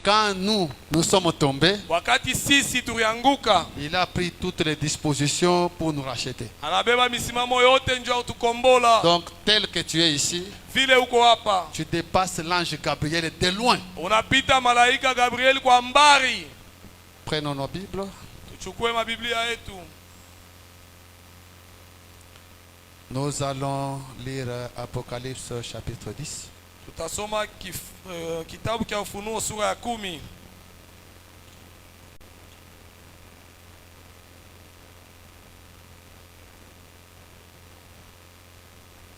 quand nous sommes tombés, wakati sisi tulianguka, il a pris toutes les dispositions pour nous racheter. anabeba misimamo yote njoo utukombola. Donc, tel que tu es ici, Vile uko hapa, tu dépasses l'ange Gabriel de loin. unapita malaika Gabriel kwa mbari. Prenons nos Bibles. Tuchukue mabiblia yetu. Nous allons lire Apocalypse chapitre 10. Tutasoma kitabu cha Ufunuo sura ya 10.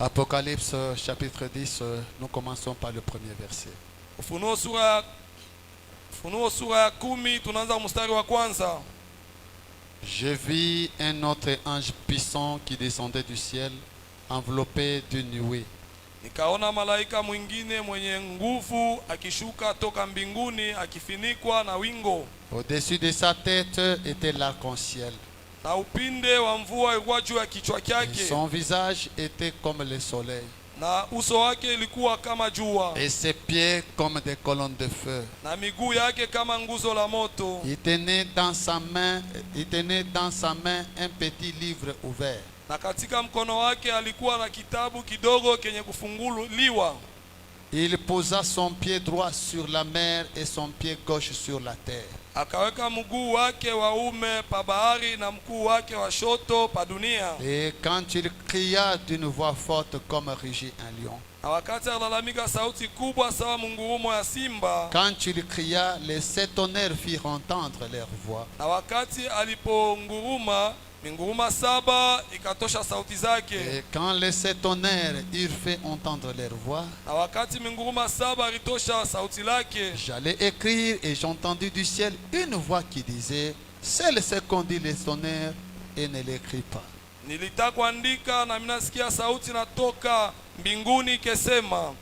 Apocalypse chapitre 10, nous commençons par le premier verset. Ufunuo sura ya 10 tunaanza mstari wa kwanza. Je vis un autre ange puissant qui descendait du ciel, enveloppé d'une nuée. Nikaona malaika mwingine mwenye nguvu akishuka toka mbinguni akifinikwa na wingo. Au-dessus de sa tête était l'arc-en-ciel. Na upinde wa mvua ulikuwa juu ya kichwa chake. Son visage était comme le soleil. Na uso wake ilikuwa kama jua. Et ses pieds comme des colonnes de feu. Na miguu yake kama nguzo la moto. Il tenait dans sa main un petit livre ouvert. Na katika mkono wake alikuwa na kitabu kidogo kenye kufunguliwa. Il posa son pied droit sur la mer et son pied gauche sur la terre. Akaweka mguu wake wa ume pa bahari na mguu wake wa shoto pa dunia. Et quand il cria d'une voix forte comme rugit un lion. Na wakati alalamika sauti kubwa sawa mungurumo ya simba. Quand il cria, les sept tonnerres firent entendre leur voix. Na wakati aliponguruma, minguruma saba ikatosha sauti zake. Et quand les sept tonnerres eurent fait entendre leur voix, na wakati minguruma saba ilitosha sauti lake, j'allais écrire et j'ai entendu du ciel une voix qui disait, seul ce qu'on dit les tonnerres et ne l'écrit pas. Nilitaka kuandika na minasikia sauti natoka mbinguni kesema,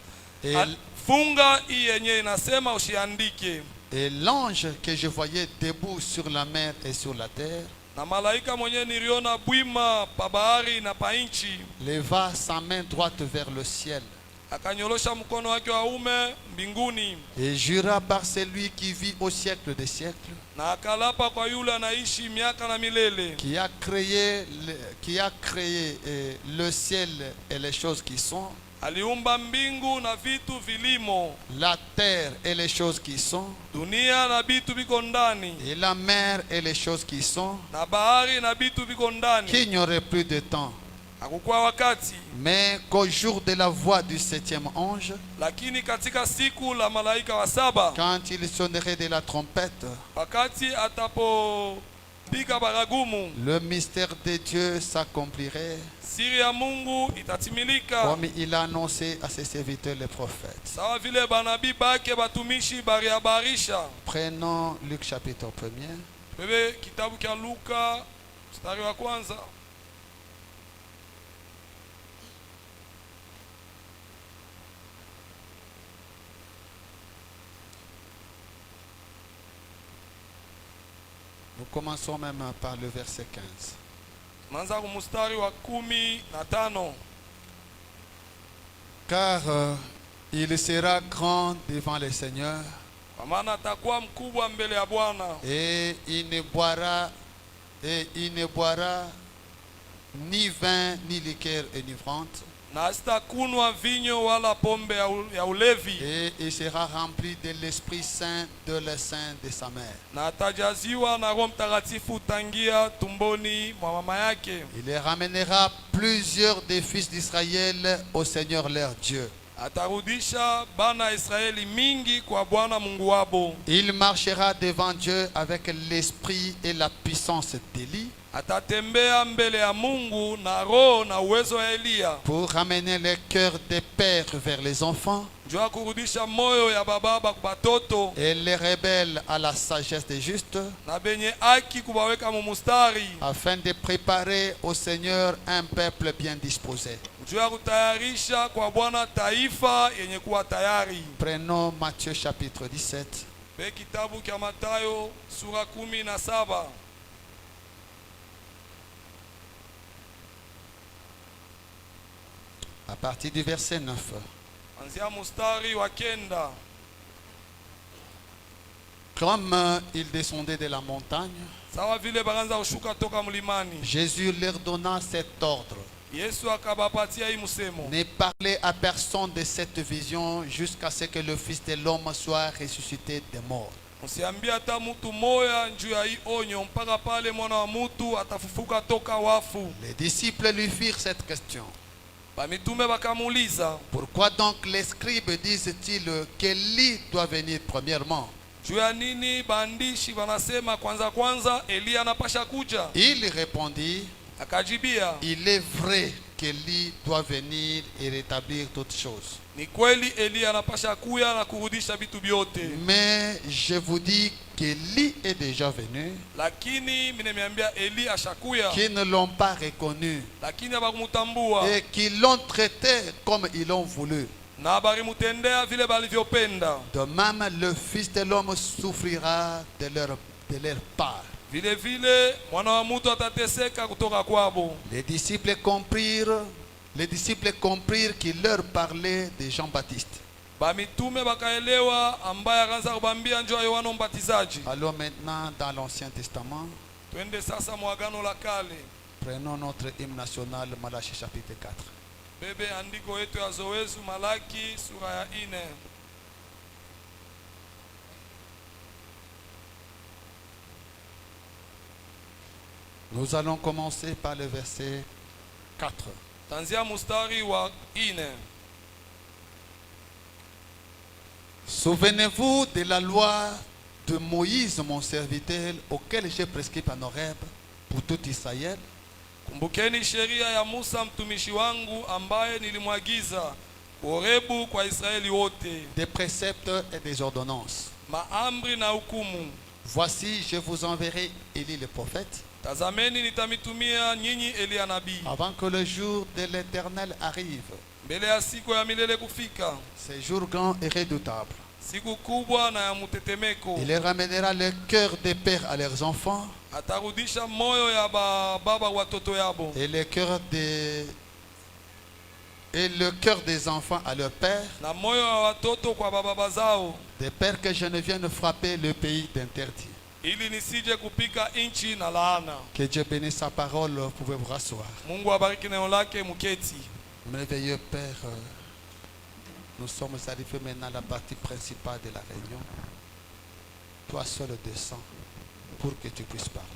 funga hii yenye inasema usiandike. Et l'ange que je voyais debout sur la mer et sur la terre, na malaika mwenye niliona bwima pa bahari na pa nchi, leva sa main droite vers le ciel, akanyolosha mkono wake wa ume mbinguni, et jura par celui qui vit au siècle des siècles, na akalapa kwa yule anaishi miaka na milele, qui a créé le ciel et les choses qui sont, aliumba mbingu na vitu vilimo, la terre et les choses qui sont, dunia na vitu viko ndani, et la mer et les choses qui sont, na bahari na vitu viko ndani, qu'il n'y aurait plus de temps, hakukuwa wakati, mais qu'au jour de la voix du septième ange, lakini katika siku la malaika wa saba, quand il sonnerait de la trompette, wakati atapopiga baragumu, le mystère de Dieu s'accomplirait, siri ya Mungu itatimilika, comme il a annoncé à ses serviteurs les prophètes. sawa vile banabii bake batumishi bariabarisha. Prenons Luc chapitre 1er. Bebe kitabu cha Luka mstari wa kwanza. Nous commençons même par le verset 15. Manza ku mstari wa 15. Car il sera grand devant le Seigneur, Kwa maana atakuwa mkubwa mbele ya Bwana, et il ne boira ni vin ni liqueur enivrante, na asitakunwa vinyo wala pombe ya ulevi, et il sera rempli de l'Esprit Saint de le sein de sa mère. na atajaziwa na Roho Mtakatifu tangia tumboni mwa mama yake. Il les ramènera plusieurs des fils d'Israël au Seigneur leur Dieu. Atarudisha bana Israeli mingi kwa Bwana Mungu wabo. Il marchera devant Dieu avec l'esprit et la puissance d'Élie, Atatembea mbele ya Mungu na roho na uwezo wa Elia, pour ramener les cœurs des pères vers les enfants jua kurudisha moyo ya bababa kwa batoto, et les rebelles à la sagesse des justes, na benye haki kubaweka mumustari, afin de préparer au Seigneur un peuple bien disposé. jua kutayarisha kwa Bwana taifa yenye kuwa tayari. Prenons Matthieu chapitre 17. Pe kitabu cha Mathayo sura 17. À partir du verset 9. Anzia mustari wa 9. Comme il descendait de la montagne, sawa vile bakaanza kushuka toka mlimani, Jésus leur donna cet ordre. Yesu akabapatia hii msemo: Ne parlez à personne de cette vision jusqu'à ce que le Fils de l'homme soit ressuscité des morts. msiambie hata mtu moya juu ya hii onyo mpaka pale mwana wa mtu atafufuka toka wafu. Les disciples lui firent cette question. Bamitume bakamuuliza, Pourquoi donc les scribes disent-ils qu'Élie doit venir premièrement? juu ya nini baandishi wanasema kwanza Eliya anapasha kuja? Il répondit, Akajibia, il est vrai qu'Élie doit venir et rétablir toutes choses. ni kweli Eliya anapasha kuya na kurudisha vitu vyote, Mais je vous dis qu'Élie est déjà venu, lakini mimi nimeambia Eliya ashakuya, qu'ils ne l'ont pas reconnu lakini habakumtambua et qu'ils l'ont traité comme ils l'ont voulu. na balimutendea vile balivyopenda. De même, le Fils de l'homme souffrira de leur part. Vile vile mwana wa mtu atateseka kutoka kwabo. Les disciples comprirent qu'il leur parlait de Jean-Baptiste. Bamitume bakaelewa ambaye akaanza kubambia njoo Yohana Mbatizaji. Allons maintenant dans l'Ancien Testament. Twende sasa mwagano la kale. Prenons notre hymne national, Malachie chapitre 4. Bebe andiko yetu ya zoezi Malaki sura ya 4. Nous allons commencer par le verset 4. Tanzia mustari wa 4. Souvenez-vous de la loi de Moïse, mon serviteur, auquel j'ai prescrit en Horeb pour tout Israël. Kumbukeni sheria ya Musa mtumishi wangu ambaye nilimwagiza Horebu kwa Israeli wote, Des préceptes et des ordonnances. maamri na hukumu. Voici, je vous enverrai Élie le prophète, Tazameni nitamitumia nyinyi Eliya nabii, avant que le jour de l'Éternel arrive. mbele ya siku ya milele kufika, Ce jour grand et redoutable. siku kubwa na ya mutetemeko. Il ramènera le cœur des pères à leurs enfants Atarudisha moyo ya baba watoto yabo, et le cœur des enfants à leurs pères, na moyo ya watoto kwa baba zao, des pères que je ne vienne frapper le pays d'interdit. ili nisije kupika inchi na laana. Que Dieu bénisse sa parole, vous pouvez vous rasseoir. Mungu abariki neno lake, muketi. Merveilleux Père, nous sommes arrivés maintenant à la partie principale de la réunion. Toi seul descends pour que tu puisses parler.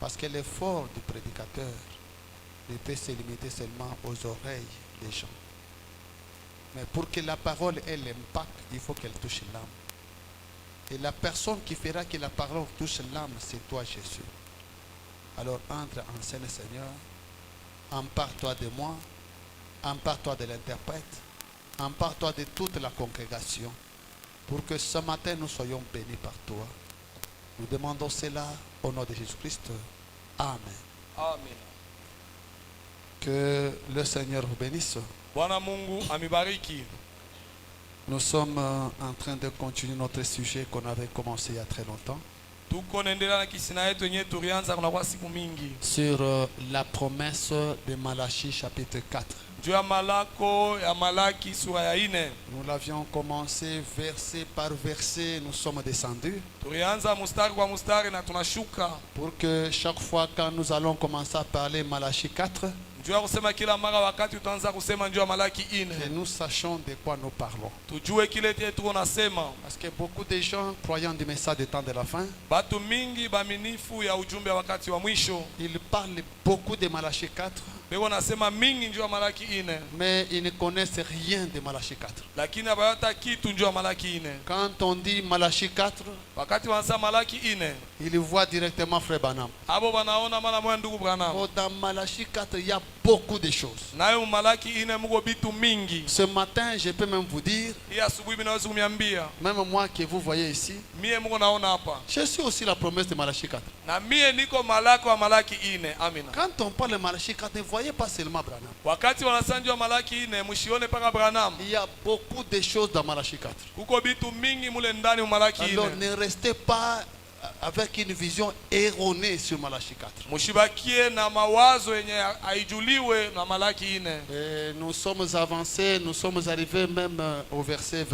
Parce que l'effort du prédicateur ne peut se limiter seulement aux oreilles des gens. Mais pour que la parole ait l'impact, il faut qu'elle touche l'âme. Et la personne qui fera que la parole touche l'âme, c'est toi Jésus. Alors entre en scène Seigneur. Empare-toi de moi, empare-toi de l'interprète, empare-toi de toute la congrégation, pour que ce matin nous soyons bénis par toi. Nous demandons cela au nom de Jésus-Christ. Amen. Amen. Que le Seigneur vous bénisse. Bwana Mungu amibariki. Nous sommes en train de continuer notre sujet qu'on avait commencé il y a très longtemps. Tuko naendelea na kisina yetu yenyewe tulianza kuna kwa siku mingi. Sur la promesse de Malachie chapitre 4. Juu ya malako ya Malaki sura ya 4. Nous l'avions commencé verset par verset, nous sommes descendus. Tulianza mustari kwa mustari na tunashuka. Pour que chaque fois quand nous allons commencer à parler Malachie 4, Juu ya kusema kila mara wakati utaanza kusema juu ya Malaki 4. que nous sachions de quoi nous parlons. Tujue kile tuko nasema. Parce que beaucoup de gens, croyant du message du temps de la fin, Batu mingi baminifu ya ujumbe wakati wa mwisho. ils parlent beaucoup de Malachie 4, Beko nasema mingi juu ya Malaki 4. mais ils ne connaissent rien de Malachie 4. Lakini abayata kitu juu ya Malaki 4. Quand on dit Malachie 4, Wakati wanasema Malaki 4, ils voient directement Frère Branham. abo banaona mara moja ndugu Branham. Oh, dans Malachie 4, il y a beaucoup de choses. Nayo Malaki 4 muko bitu mingi. Ce matin, je peux même vous dire, Hii asubuhi mimi naweza kumiambia, même moi que vous voyez ici, mie muko naona hapa. je suis aussi la promesse de Malachie 4. Na mie niko malako wa Malaki 4. Amina. Quand on parle de Malachie 4, ne voyez pas seulement Branham. Wakati wanasanjwa Malaki 4, mshione paka Branham. Il y a beaucoup de choses dans Malachie 4. Kuko bitu mingi mule ndani wa Malaki 4. Alors ne restez pas avec une vision erronée sur Malachie 4. Mushibakie na mawazo yenye haijuliwe na Malaki 4. Et nous sommes avancés, nous sommes arrivés même au verset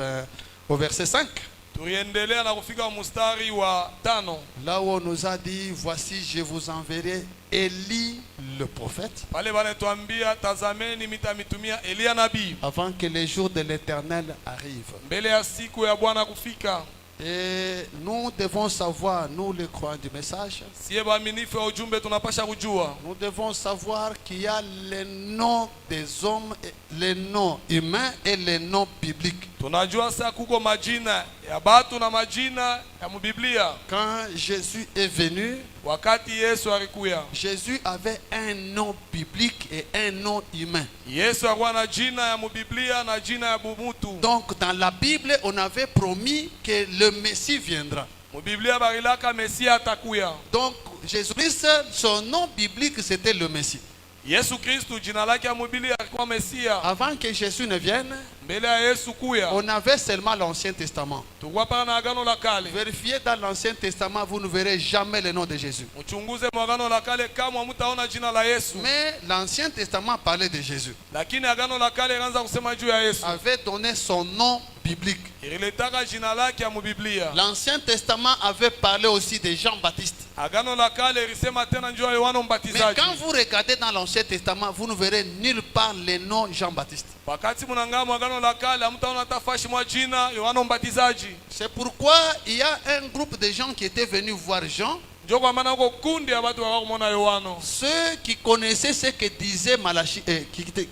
5. Turiendelea na kufika mstari wa 5. Là où on nous a dit, voici je vous enverrai Élie le prophète, Pale banatuambia tazameni mitamitumia Elia nabii avant que les jours de l'Éternel arrivent. mbele ya siku ya Bwana kufika. Et nous devons savoir, nous les croyants du message, Sie baaminifu wa ujumbe tunapasha kujua. nous devons savoir qu'il y a les noms des hommes, les noms humains et les noms bibliques. Tunajua saa kuko majina ya batu na majina ya mubiblia. Quand Jésus est venu, Wakati Yesu alikuya, Jésus avait un nom biblique et un nom humain. Yesu alikuwa na jina ya mubiblia na jina ya bumutu. Donc dans la Bible, on avait promis que le Messie viendra. Mubiblia barilaka Mesia atakuya. Donc Jésus-Christ, son nom biblique, c'était le Messie. Yesu Kristu jina lake ya mubiblia alikuwa Mesia. Avant que Jésus ne vienne, Mbele ya Yesu kuya, on avait seulement l'Ancien Testament. tulikuwa pana na agano la kale. Vérifiez dans l'Ancien Testament, vous ne verrez jamais le nom de Jésus. Mchunguze mwagano la kale kama mtaona jina la Yesu. Mais l'Ancien Testament parlait de Jésus. Lakini agano la kale ilianza kusema juu ya Yesu. Avait donné son nom biblique. Ilitaka jina lake ya mubiblia. L'Ancien Testament avait parlé aussi de Jean-Baptiste. Agano la kale ilisema tena juu ya Yohana Mais Mbatizaji. quand vous regardez dans l'Ancien Testament, vous ne verrez nulle part le nom Jean-Baptiste. Wakati mnangaa mwagano la kale hamtaona tafashi mwa jina Yohana Mbatizaji. C'est pourquoi il y a un groupe de gens qui étaient venus voir Jean. Ndio kwa maana uko kundi ya watu wakamwona Yohana. Ceux qui connaissaient ce que disait Malachi,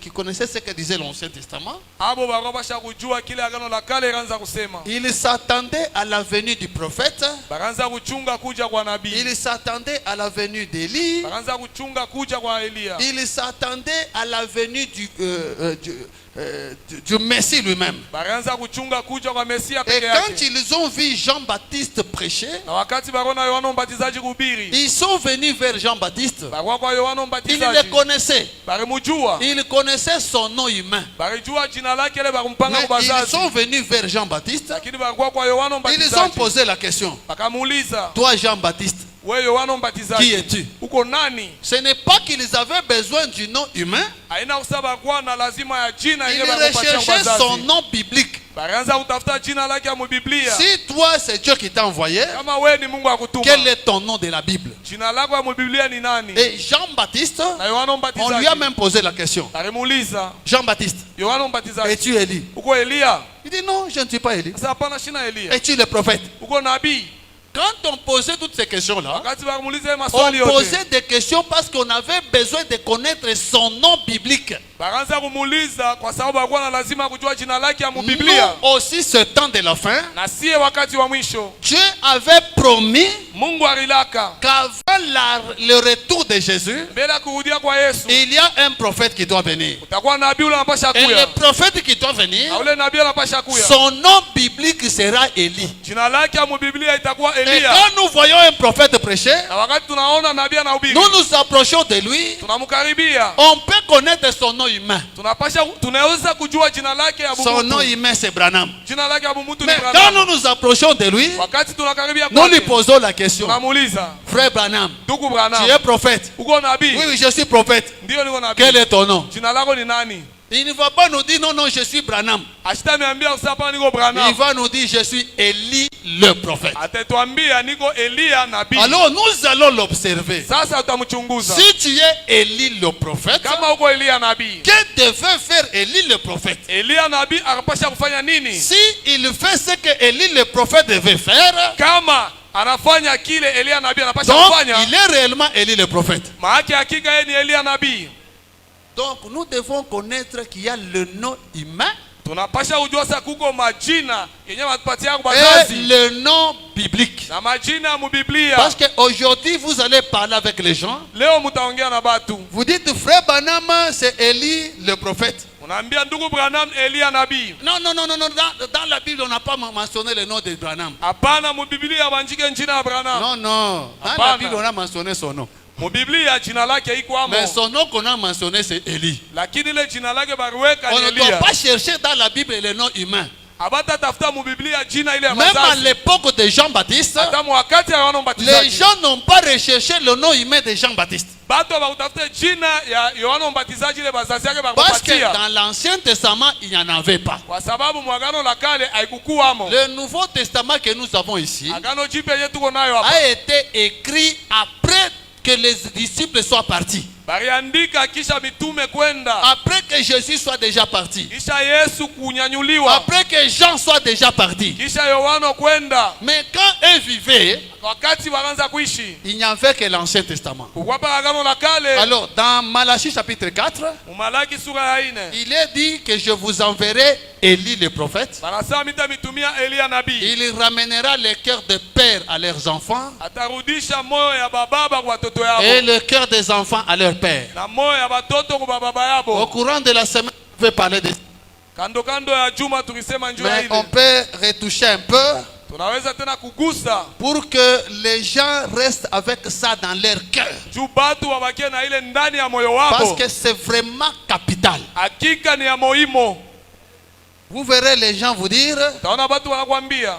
qui connaissaient ce que disait l'Ancien Testament. Abo barabasha kujua kile agano la kale ilianza kusema. Ils s'attendaient à la venue du prophète. Bakaanza kuchunga kuja kwa nabii. Ils s'attendaient à la venue d'Élie. Bakaanza kuchunga kuja kwa Elia. Ils s'attendaient à la venue du Messie lui-même. Bakaanza kuchunga kuja kwa Mesia Et peke quand yake. ils ont vu Jean-Baptiste prêcher, Na wakati barona Yohana Mbatizaji kuhubiri, ils sont venus vers Jean-Baptiste. bakwa kwa Yohana Ils Mbatizaji. le connaissaient. Barimujua. Ils connaissaient son nom humain. Barijua jina lake ile bakumpanga Mais kwa ils bazazi. sont venus vers Jean-Baptiste. Lakini bakwa kwa Yohana Ils ont Mbatizaji. posé la question. Bakamuuliza, Toi, Jean-Baptiste, wewe Yohana qui Mbatizaji, es-tu? uko nani? Ce n'est pas qu'ils avaient besoin du nom humain. Haina kusaba kwa na lazima ya jina Ils ile bakupatia recherchaient kwa son bazazi. nom biblique. Bakaanza kutafuta jina lake ya mubiblia. Si toi, c'est Dieu qui t'a envoyé, Kama wewe ni Mungu akutuma. quel est ton nom de la Bible? Jina lako ya mubiblia ni nani? Et Jean-Baptiste, Na Yohana on lui a Mbatizaji. même posé la question. Barimuuliza, Jean-Baptiste, Yohana Mbatizaji, es-tu Élie? uko Elia? Il dit non, je ne suis pas Élie. Sasa hapana shina Elia. Es-tu le prophète? Uko nabii? Quand on posait toutes ces questions-là, Wakati barimuuliza on maswali yote. posait des questions parce qu'on avait besoin de connaître son nom biblique. Bakaanza kumuuliza kwa sababu alikuwa na lazima kujua jina lake ya Nous mubiblia. aussi, ce temps de la fin, Na sie wakati wa mwisho, Dieu avait promis Mungu alilaka qu'avant le retour de Jésus, mbele ya kurudia kwa Yesu il y a un prophète qui doit venir. utakuwa nabii ule anapasha Et kuya. le prophète qui doit venir, Na ule nabii anapasha kuya. son nom biblique sera Élie. Jina lake ya mubiblia itakuwa Et Elia. quand nous voyons un prophète prêcher, Na wakati tunaona nabii anahubiri, nous nous approchons de lui, tunamkaribia. on peut connaître son nom humain. Tunaweza kujua jina lake ya Son nom bumutu. humain, c'est Branham. Jina lake ya bumutu ni Mais quand Branham. nous nous approchons de lui, Wakati tunakaribia nous lui kwake, posons la question. tunamuuliza, Frère Branham, ndugu tu Branham, es prophète? uko nabii? Oui, oui, je suis prophète. Ndio niko nabii. Quel est ton nom? Jina lako ni nani? Il ne va pas nous dire non, non, je suis Branham. Ashitaniambia hapa niko Il Branham. va nous dire je suis Élie le prophète. Atatwambia niko Elia nabii. Alors nous allons l'observer. Sasa utamchunguza. Si tu es Élie le prophète, Kama uko Elia nabii, que devait faire Élie le prophète? Elia nabii akapasha kufanya nini? Si il fait ce que Élie le prophète devait faire, Kama anafanya kile Elia nabii anapasha donc kufanya, il est réellement Élie le prophète. maana hakika yeye ni Elia nabii. Donc nous devons connaître qu'il y a le nom humain Tunapasha kujua sasa kuko majina yenye watupatia kwa et bazazi le nom biblique. na majina ya mubiblia. Parce qu'aujourd'hui vous allez parler avec les gens. Leo mtaongea na batu. Vous dites frère Branham c'est Élie le prophète. Unaambia ndugu Branham Elia nabii. Non, non, non, non, non. Dans la Bible on n'a pas mentionné le nom de Branham. Hapana, mubiblia banjike jina ya Branham. Non, non. Dans Apana. la Bible on a mentionné son nom. Mubiblia jina lake iko amo. Mais son nom qu'on a mentionné c'est Élie. Lakini ile jina lake bariweka On ni ne doit Elia. pas chercher dans la Bible le nom humain. Abata tafuta mu Biblia jina ile ya Même à bazazi. l'époque de Jean-Baptiste, Hata mu wakati ya Yohana les Mbatizaji. gens n'ont pas recherché le nom humain de Jean-Baptiste. Bato bakutafuta jina ya Yohana Mbatizaji ile bazazi yake Parce que bakapatia. dans l'Ancien Testament, il n'y en avait pas. Kwa sababu mwagano la kale haikukuwamo. Le Nouveau Testament que nous avons ici Agano jipya yetu tuko nayo hapa. a été écrit après que les disciples soient partis. Bariandika kisha mitume kwenda. Après que Jésus soit déjà parti. Kisha Yesu kunyanyuliwa. Après que Jean soit déjà parti. Kisha Yohana kwenda. Mais quand eux vivaient, Wakati wakaanza kuishi. il n'y avait que l'Ancien Testament. Kukwapa agano la kale. Alors, dans Malachie chapitre 4, Malaki sura ya 4. il est dit que je vous enverrai Élie le prophète. Banasema mitamitumia Elia nabii. Il ramènera les cœurs de pères à leurs enfants Atarudisha moyo ya bababa kwa watoto yao. et le cœur des enfants à leurs pères. Na moyo ya batoto kwa baba Au yabo. courant de la semaine, on peut parler de ça. Kando kando ya juma tulisema njoo Mais on ile. peut retoucher un peu Tunaweza tena kugusa. pour que les gens restent avec ça dans leur cœur. Juu batu wabakie na ile ndani ya moyo Parce wabo. que c'est vraiment capital. Hakika ni ya muhimu. Vous verrez les gens vous dire, Taona batu wanakuambia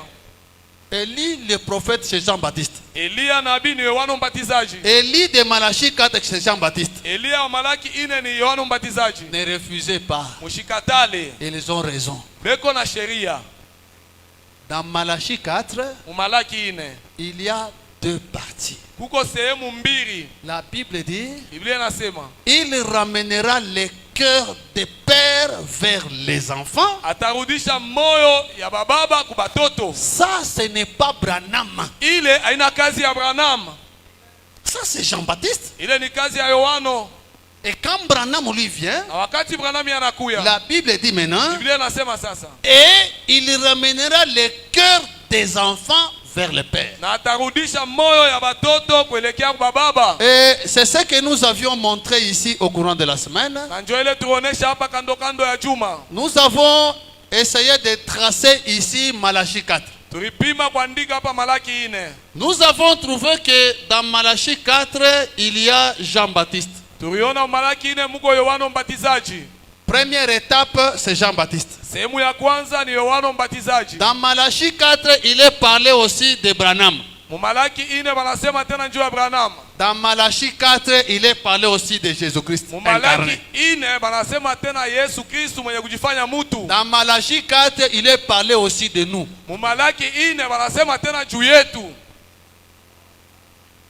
Élie le prophète c'est Jean-Baptiste. Elia nabii ni Yohana Mbatizaji. Élie de Malachie 4 c'est Jean-Baptiste. Elia wa Malaki 4 ni Yohana Mbatizaji. Ne refusez pas. Mushikatale. Ils ont raison. Beko na sheria. Dans Malachie 4, Mu Malaki 4. il y a deux parties. Kuko sehemu mbili. La Bible dit, Biblia inasema il ramènera les cœurs des pères vers les enfants. atarudisha moyo ya bababa kwa batoto. Ça, ce n'est pas Branham. Ile haina kazi ya Branham. Ça, c'est Jean-Baptiste. Ile ni kazi ya Yohana. Et quand Branham lui vient, Na wakati Branham anakuya, la Bible dit maintenant, Biblia inasema sasa et il ramènera les cœurs des enfants vers le père. na atarudisha moyo ya batoto kuelekea kwa baba. Et c'est ce que nous avions montré ici au courant de la semaine. Na njoo ile tuonesha hapa kando kando ya juma. Nous avons essayé de tracer ici Malachie 4. Tulipima kuandika hapa Malaki 4. Nous avons trouvé que dans Malachie 4, il y a Jean-Baptiste. Tuliona Malaki 4 muko Yohana Mbatizaji. Première étape, c'est Jean-Baptiste. Sehemu ya kwanza ni Yohana Mbatizaji. Dans Malachie 4, il est parlé aussi de Branham. Mu Malaki 4 wanasema tena njoo ya Branham. Dans Malachie 4, il est parlé aussi de Jésus-Christ Mu Malaki incarné. 4 wanasema tena Yesu Kristo mwenye kujifanya mtu. Dans Malachie 4, il est parlé aussi de nous. Mu Malaki 4 wanasema tena juu yetu.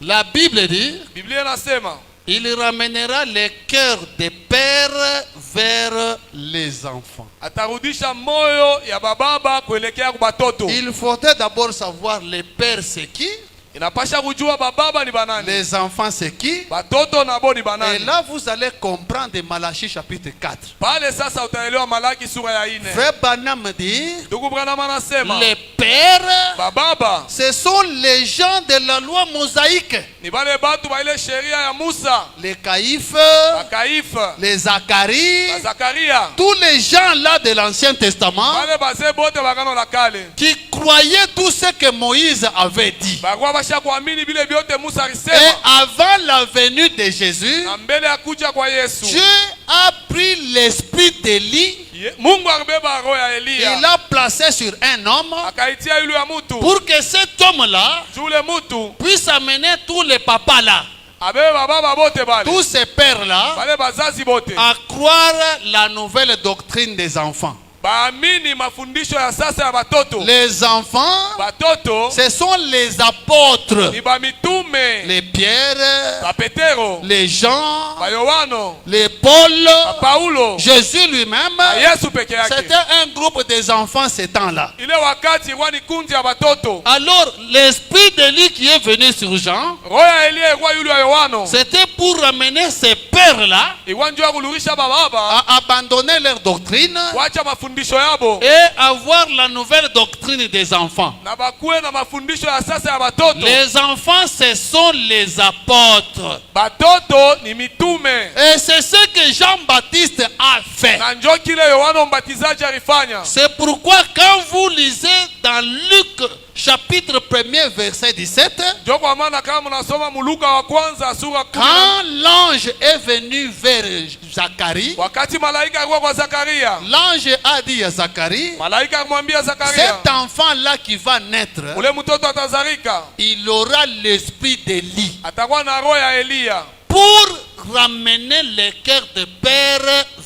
La Bible dit, Biblia inasema il ramènera les cœurs des pères vers les enfants. atarudisha moyo ya bababa kuelekea kwa batoto. Il faudrait d'abord savoir les pères c'est qui, Inapasha kujua bababa ni banani, les enfants c'est qui. batoto nabo ni Et banani. là, vous allez comprendre Malachie chapitre 4. Pale sasa utaelewa Malaki sura ya 4. Frère Branham dit, Ndugu Branham anasema les pères, bababa ce sont les gens de la loi mosaïque. ni bale batu ba ile sheria ya Musa, Les Caïphes, Bakaifa, les Zacharie, Zakaria, tous les gens là de l'Ancien Testament bale bazee bote bagano la kale qui croyaient tout ce que Moïse avait dit. bagwa basha kuamini bile byote Musa Et alisema. avant la venue de Jésus, Na mbele ya kuja kwa Yesu, Dieu a pris l'esprit d'Élie, Mungu akibeba roho ya il Elia l'a placé sur un homme akaitia yule ya mutu pour que cet homme-là jule mutu puisse amener tous les papas là, abeba baba bote bale tous ces pères là, bale bazazi bote à croire la nouvelle doctrine des enfants. baamini mafundisho ya sasa ya batoto. Les enfants, Batoto ce sont les apôtres, ni bamitume, les Pierre, bapetero, les Jean, bayohano, les Paul, Paulo, Jésus lui-même. na Yesu peke yake. C'était un groupe des enfants ces temps-là. Ile wakati ilikuwa ni kundi ya batoto. Alors, l'esprit d'Élie qui est venu sur Jean, Roho ya Elia ilikuwa yule ya Yohano, c'était pour ramener ces pères-là ilikuwa njoo ya kulurisha bababa à abandonner leur doctrine kuacha mafundisho yabo et avoir la nouvelle doctrine des enfants. na bakuwe na mafundisho ya sasa ya batoto. Les enfants, ce sont les apôtres. Batoto ni mitume, Et c'est ce que Jean-Baptiste a fait. na njoo kile Yohana Mbatizaji alifanya. C'est pourquoi quand vous lisez dans Luc chapitre 1er, verset 17, Ndio kwa maana kama mnasoma Luka wa kwanza sura 10, quand l'ange est venu vers Zacharie, wakati malaika alikuwa kwa Zakaria, l'ange a dit à Zacharie, malaika akamwambia Zakaria, cet enfant-là qui va naître, ule mtoto atazarika, il aura l'esprit d'Élie atakuwa na roho ya Eliya, pour ramener les cœurs de père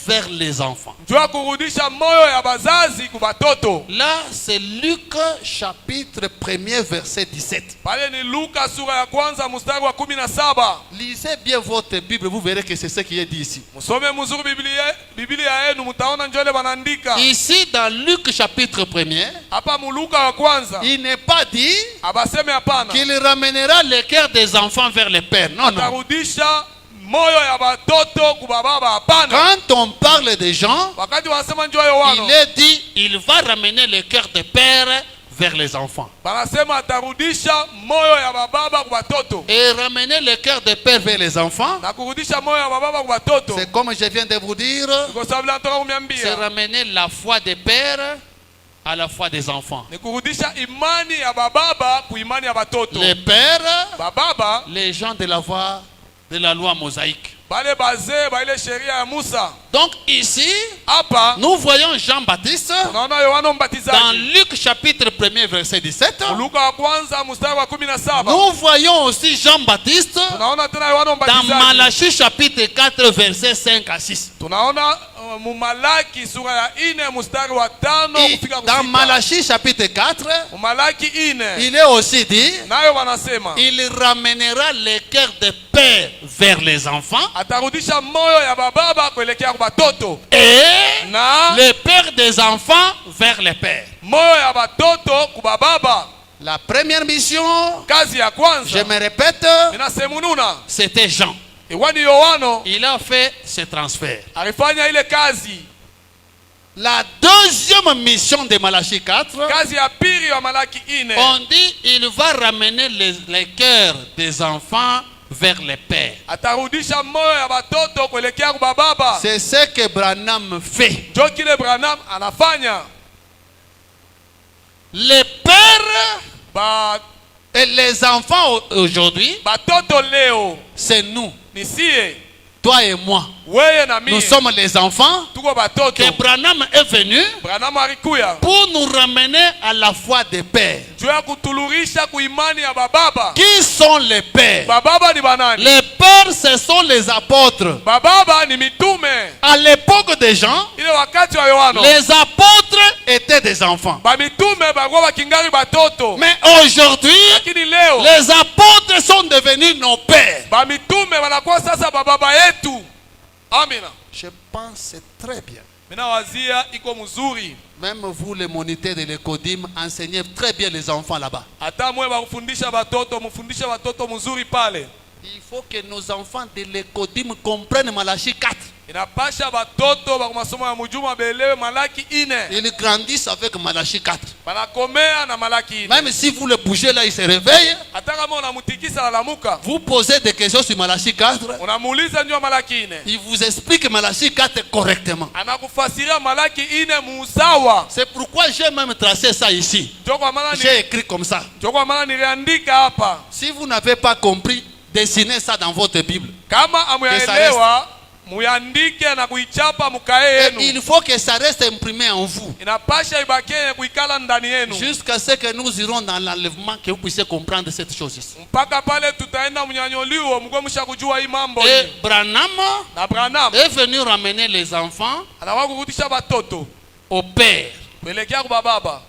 vers les enfants. ndio kurudisha moyo ya bazazi kwa batoto. Là, c'est Luc chapitre 1er, verset 17. Pale ni Luka sura ya kwanza mstari wa 17. Lisez bien votre Bible, vous verrez que c'est ce qui est dit ici. Musome mzuri Biblia yenu mtaona njole banaandika. Ici, dans Luc chapitre 1er, Hapa Luka wa kwanza il n'est pas dit abaseme hapana, qu'il ramènera les cœurs des enfants vers les pères. Non, non. atarudisha moyo ya batoto kwa baba hapana. Quand on parle des gens, Wakati wanasema njoo Yohana, il est dit, il va ramener les cœurs des pères vers les enfants. banasema atarudisha moyo ya baba kwa batoto. Et ramener les cœurs des pères vers les enfants, Na kurudisha moyo ya baba kwa batoto. c'est comme je viens de vous dire, Kwa sababu natoka c'est kumiambia. ramener la foi des pères à la foi des enfants. Ni kurudisha imani ya baba ku imani ya batoto. Les pères, Baba les gens de la loi mosaïque. bale bazee ba ile sheria ya Musa. Donc ici, Hapa nous voyons Jean-Baptiste tunaona Yohana dans Mbatizaji. Luc chapitre 1er, verset 17. Luka wa kwanza mstari wa 17. Nous voyons aussi Jean-Baptiste Tunaona tena Yohana dans Mbatizaji. Malachie chapitre 4, verset 5 à 6. Tunaona Mumalaki sura ya 4 mstari wa 5 Et kufika dans 6. Malachie chapitre 4, Mumalaki 4 il est aussi dit, nayo wanasema il ramènera les cœurs des pères vers les enfants atarudisha moyo ya baba kuelekea kwa batoto et na les pères des enfants vers les pères. moyo ya batoto kwa baba. La première mission, Kazi ya je kwanza me répète, inasemununa c'était Jean. iwani Yohana Il a fait ce transfert. alifanya ile kazi. La deuxième mission de Malachie 4, Kazi ya pili ya Malaki 4 on dit il va ramener les cœurs des enfants vers les pères. atarudisha moyo ya batoto kuelekea kwa baba. C'est ce que Branham fait. Ndio kile Branham anafanya. Les pères Ba et les enfants aujourd'hui, batoto leo c'est nous, ni sie, toi et moi. wewe na mimi. Nous sommes les enfants Tuko batoto. que Branham est venu Branham alikuya pour nous ramener à la foi des pères. juu ya kutulurisha kuimani ya bababa. Qui sont les pères? Bababa ni banani? Les pères, ce sont les apôtres. Bababa ni mitume. À l'époque des gens, Ile wakati wa Yohana les apôtres étaient des enfants. ba mitume bakuwa bakingari batoto. Mais aujourd'hui, Lakini leo les apôtres sont devenus nos pères. ba mitume wanakuwa sasa bababa yetu. Amina. Je pense que c'est très bien. Mina wazia iko mzuri. Même vous, les moniteurs de l'écodim, enseignez très bien les enfants là-bas. Hata mwe bakufundisha batoto, mufundishe batoto mzuri pale. Il faut que nos enfants de l'écodim comprennent Malachie 4. Inapasha batoto ba masomo ya mujuma belewe Malaki 4. Ils grandissent avec Malachie 4. Banakomea na Malaki 4. Même si vous le bougez là, il se réveille. Hata kama unamutikisa lalamuka, Vous posez des questions sur Malachie 4. unamuuliza ndio Malaki 4. Il vous explique Malachie 4 correctement. Anakufasiria Malaki 4 musawa. C'est pourquoi j'ai même tracé ça ici. Ndio kwa maana J'ai écrit comme ça. niliandika hapa. Si vous n'avez pas compris, dessinez ça dans votre Bible. Kama amuyaelewa muyandike na kuichapa mukae Et yenu. il faut que ça reste imprimé en vous. Inapasha ibakie kuikala ndani yenu. Jusqu'à ce que nous irons dans l'enlèvement, que vous puissiez comprendre cette chose ici. Mpaka pale tutaenda mnyanyolio mko mshakujua hii mambo Et hii. Branham Na Branham est venu ramener les enfants anawa kurudisha batoto au père. kuelekea kwa baba.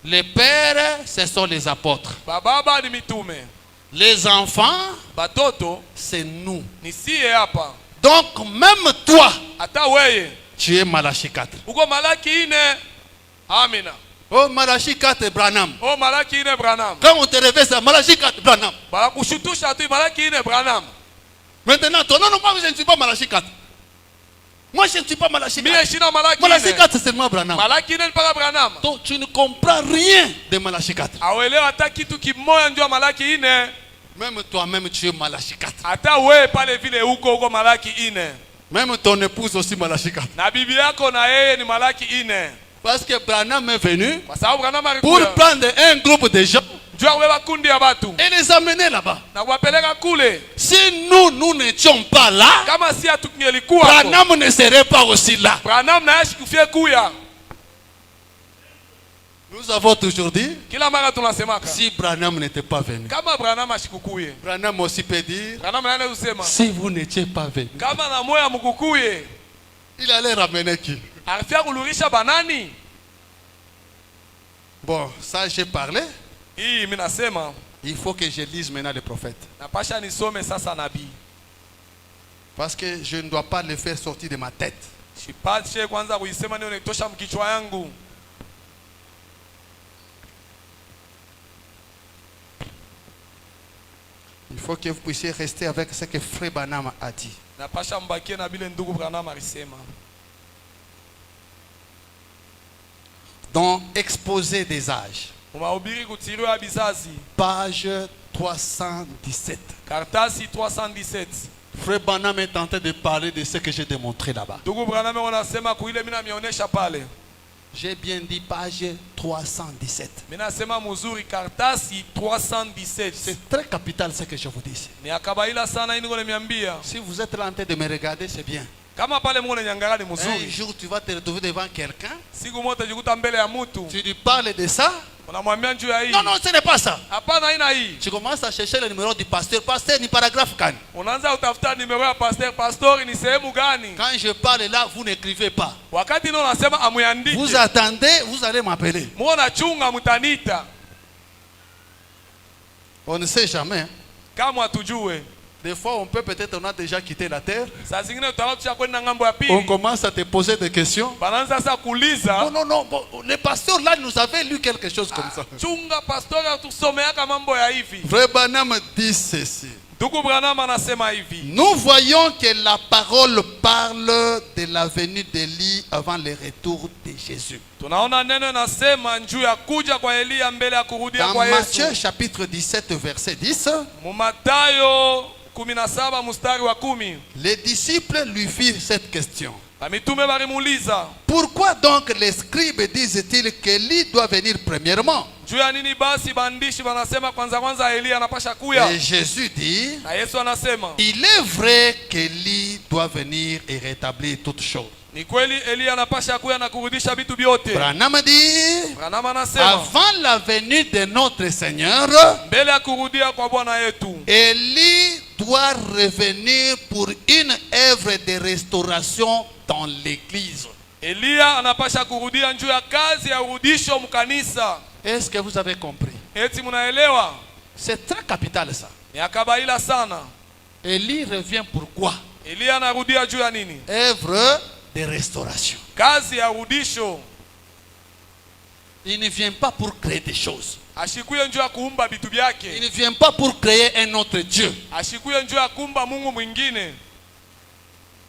Les pères, ce sont les apôtres. Bababa ni mitume. Les enfants, Batoto c'est nous. ni sie hapa. Donc même toi, Hata weye tu es Malachie 4. uko Malaki 4. Amina. Oh, Malachie 4, Branham. Oh, Malaki 4 Branham. Quand on te réveille, c'est Malachie 4, Branham. Bala kushutusha tu Malaki 4 Branham. Maintenant, toi, non, non, moi je ne suis pas Malachie 4. Moi je ne suis pas Malachie Mimi 4. shina Malaki Malachie 4. 4, c'est seulement Branham. Malaki 4 mpaka Branham. Donc tu ne comprends rien de Malachie 4. Awelewa hata kitu kimoja ndio Malaki 4. Même toi-même, tu es Malachie 4. Hata wewe pale vile huko Malaki 4. Même ton épouse aussi Malachie 4. Na bibi yako na yeye ni Malaki 4. Parce que Branham est venu Kwa sababu Branham pour alikuja prendre un groupe de gens juu ya kubeba kundi ya watu et les amener là-bas. na kuwapeleka kule. Si nous n'étions pas là, Kama si hatukungelikuwa hapo, Branham ne serait pas aussi là. Branham naye ashikufie kuya. Nous avons toujours dit, Kila mara tunasemaka si Branham n'était pas venu. kama Branham ashikukuye, Branham aussi peut dire, Branham naye anasema si vous n'étiez pas venu. kama na moyo mkukuye, Il allait ramener qui? afia kulurisha banani. Bon, ça j'ai parlé. Hii mimi nasema Il faut que je lise maintenant les prophètes. napasha nisome sasa nabii. Parce que je ne dois pas le faire sortir de ma tête. Sipache kwanza kuisema ndio inatosha mkichwa yangu. Il faut que vous puissiez rester avec ce que Frère Branham a dit. Napasha mbakie na bile ndugu Branham alisema. Dans Exposé des âges, Mahubiri kutiriwa bizazi, page 317. kartasi 317. Frère Branham est en train de parler de ce que j'ai démontré là-bas. Ndugu Branham wanasema kuile mimi namionyesha pale. J'ai bien dit page 317. Mimi nasema mzuri kartasi 317. C'est très capital ce que je vous dis. Ni akabaila sana ini ngone miambia. Si vous êtes là en train de me regarder, c'est bien. Kama pale mngone nyangara ni Un mzuri. jour, tu vas te retrouver devant quelqu'un. Siku moja jikuta mbele ya mtu. Tu lui parles de ça. Unamwambia njoo ya hii. Non, non, ce n'est pas ça. Hapana haina hii. Tu commences à chercher le numéro du pasteur. Pasteur, ni paragraphe kan. Unaanza utafuta numero ya pastor. Pastor ni sehemu gani? Quand je parle là, vous n'écrivez pas. Wakati ndio unasema amuandike. Vous attendez, vous allez m'appeler. Muona chunga mtanita. On ne sait jamais. Hein. Kama tujue. Des fois, on peut peut-être, on a déjà quitté la terre. Saa zingine utaona tushakwenda ngambo ya On pili. commence à te poser des questions. Banaanza sasa kuuliza. Non, non, non. Bon, le pasteur là nous avait lu quelque chose comme ça. Chunga pastor atusomeaka mambo ya hivi. Frère Branham dit ceci. Ndugu Branham anasema hivi. Nous voyons que la parole parle de la venue d'Élie avant le retour de Jésus. Tunaona neno nasema njuu ya kuja kwa Elia mbele ya kurudia Dans kwa Matthieu Yesu. chapitre 17 verset 10, Mumatayo 17 mstari wa 10. les disciples lui firent cette question. Mitume balimuuliza, Pourquoi donc les scribes disent-ils qu'Élie doit venir premièrement? juu ya nini basi bandishi banasema kwanza Elia anapasha kuya? Et Jésus dit, Na Yesu anasema, il est vrai qu'Élie doit venir et rétablir toutes choses. ni kweli Elia anapasha kuya na kurudisha vitu vyote. Branham dit, Branham anasema, avant la venue de notre Seigneur, mbele ya kurudia kwa Bwana yetu, Élie doit revenir pour une œuvre de restauration dans l'église. Elia anapasha kurudia njuu ya kazi ya urudisho mkanisa. Est-ce que vous avez compris? Eti munaelewa? C'est très capital ça. Ni akabaila sana. Élie revient pourquoi? Elia anarudia juu ya nini? Œuvre de restauration. Kazi ya urudisho. Il ne vient pas pour créer des choses. Ashikuye njuu ya kuumba vitu Il vyake. ne vient pas pour créer un autre Dieu. Ashikuye njuu ya kuumba Mungu mwingine.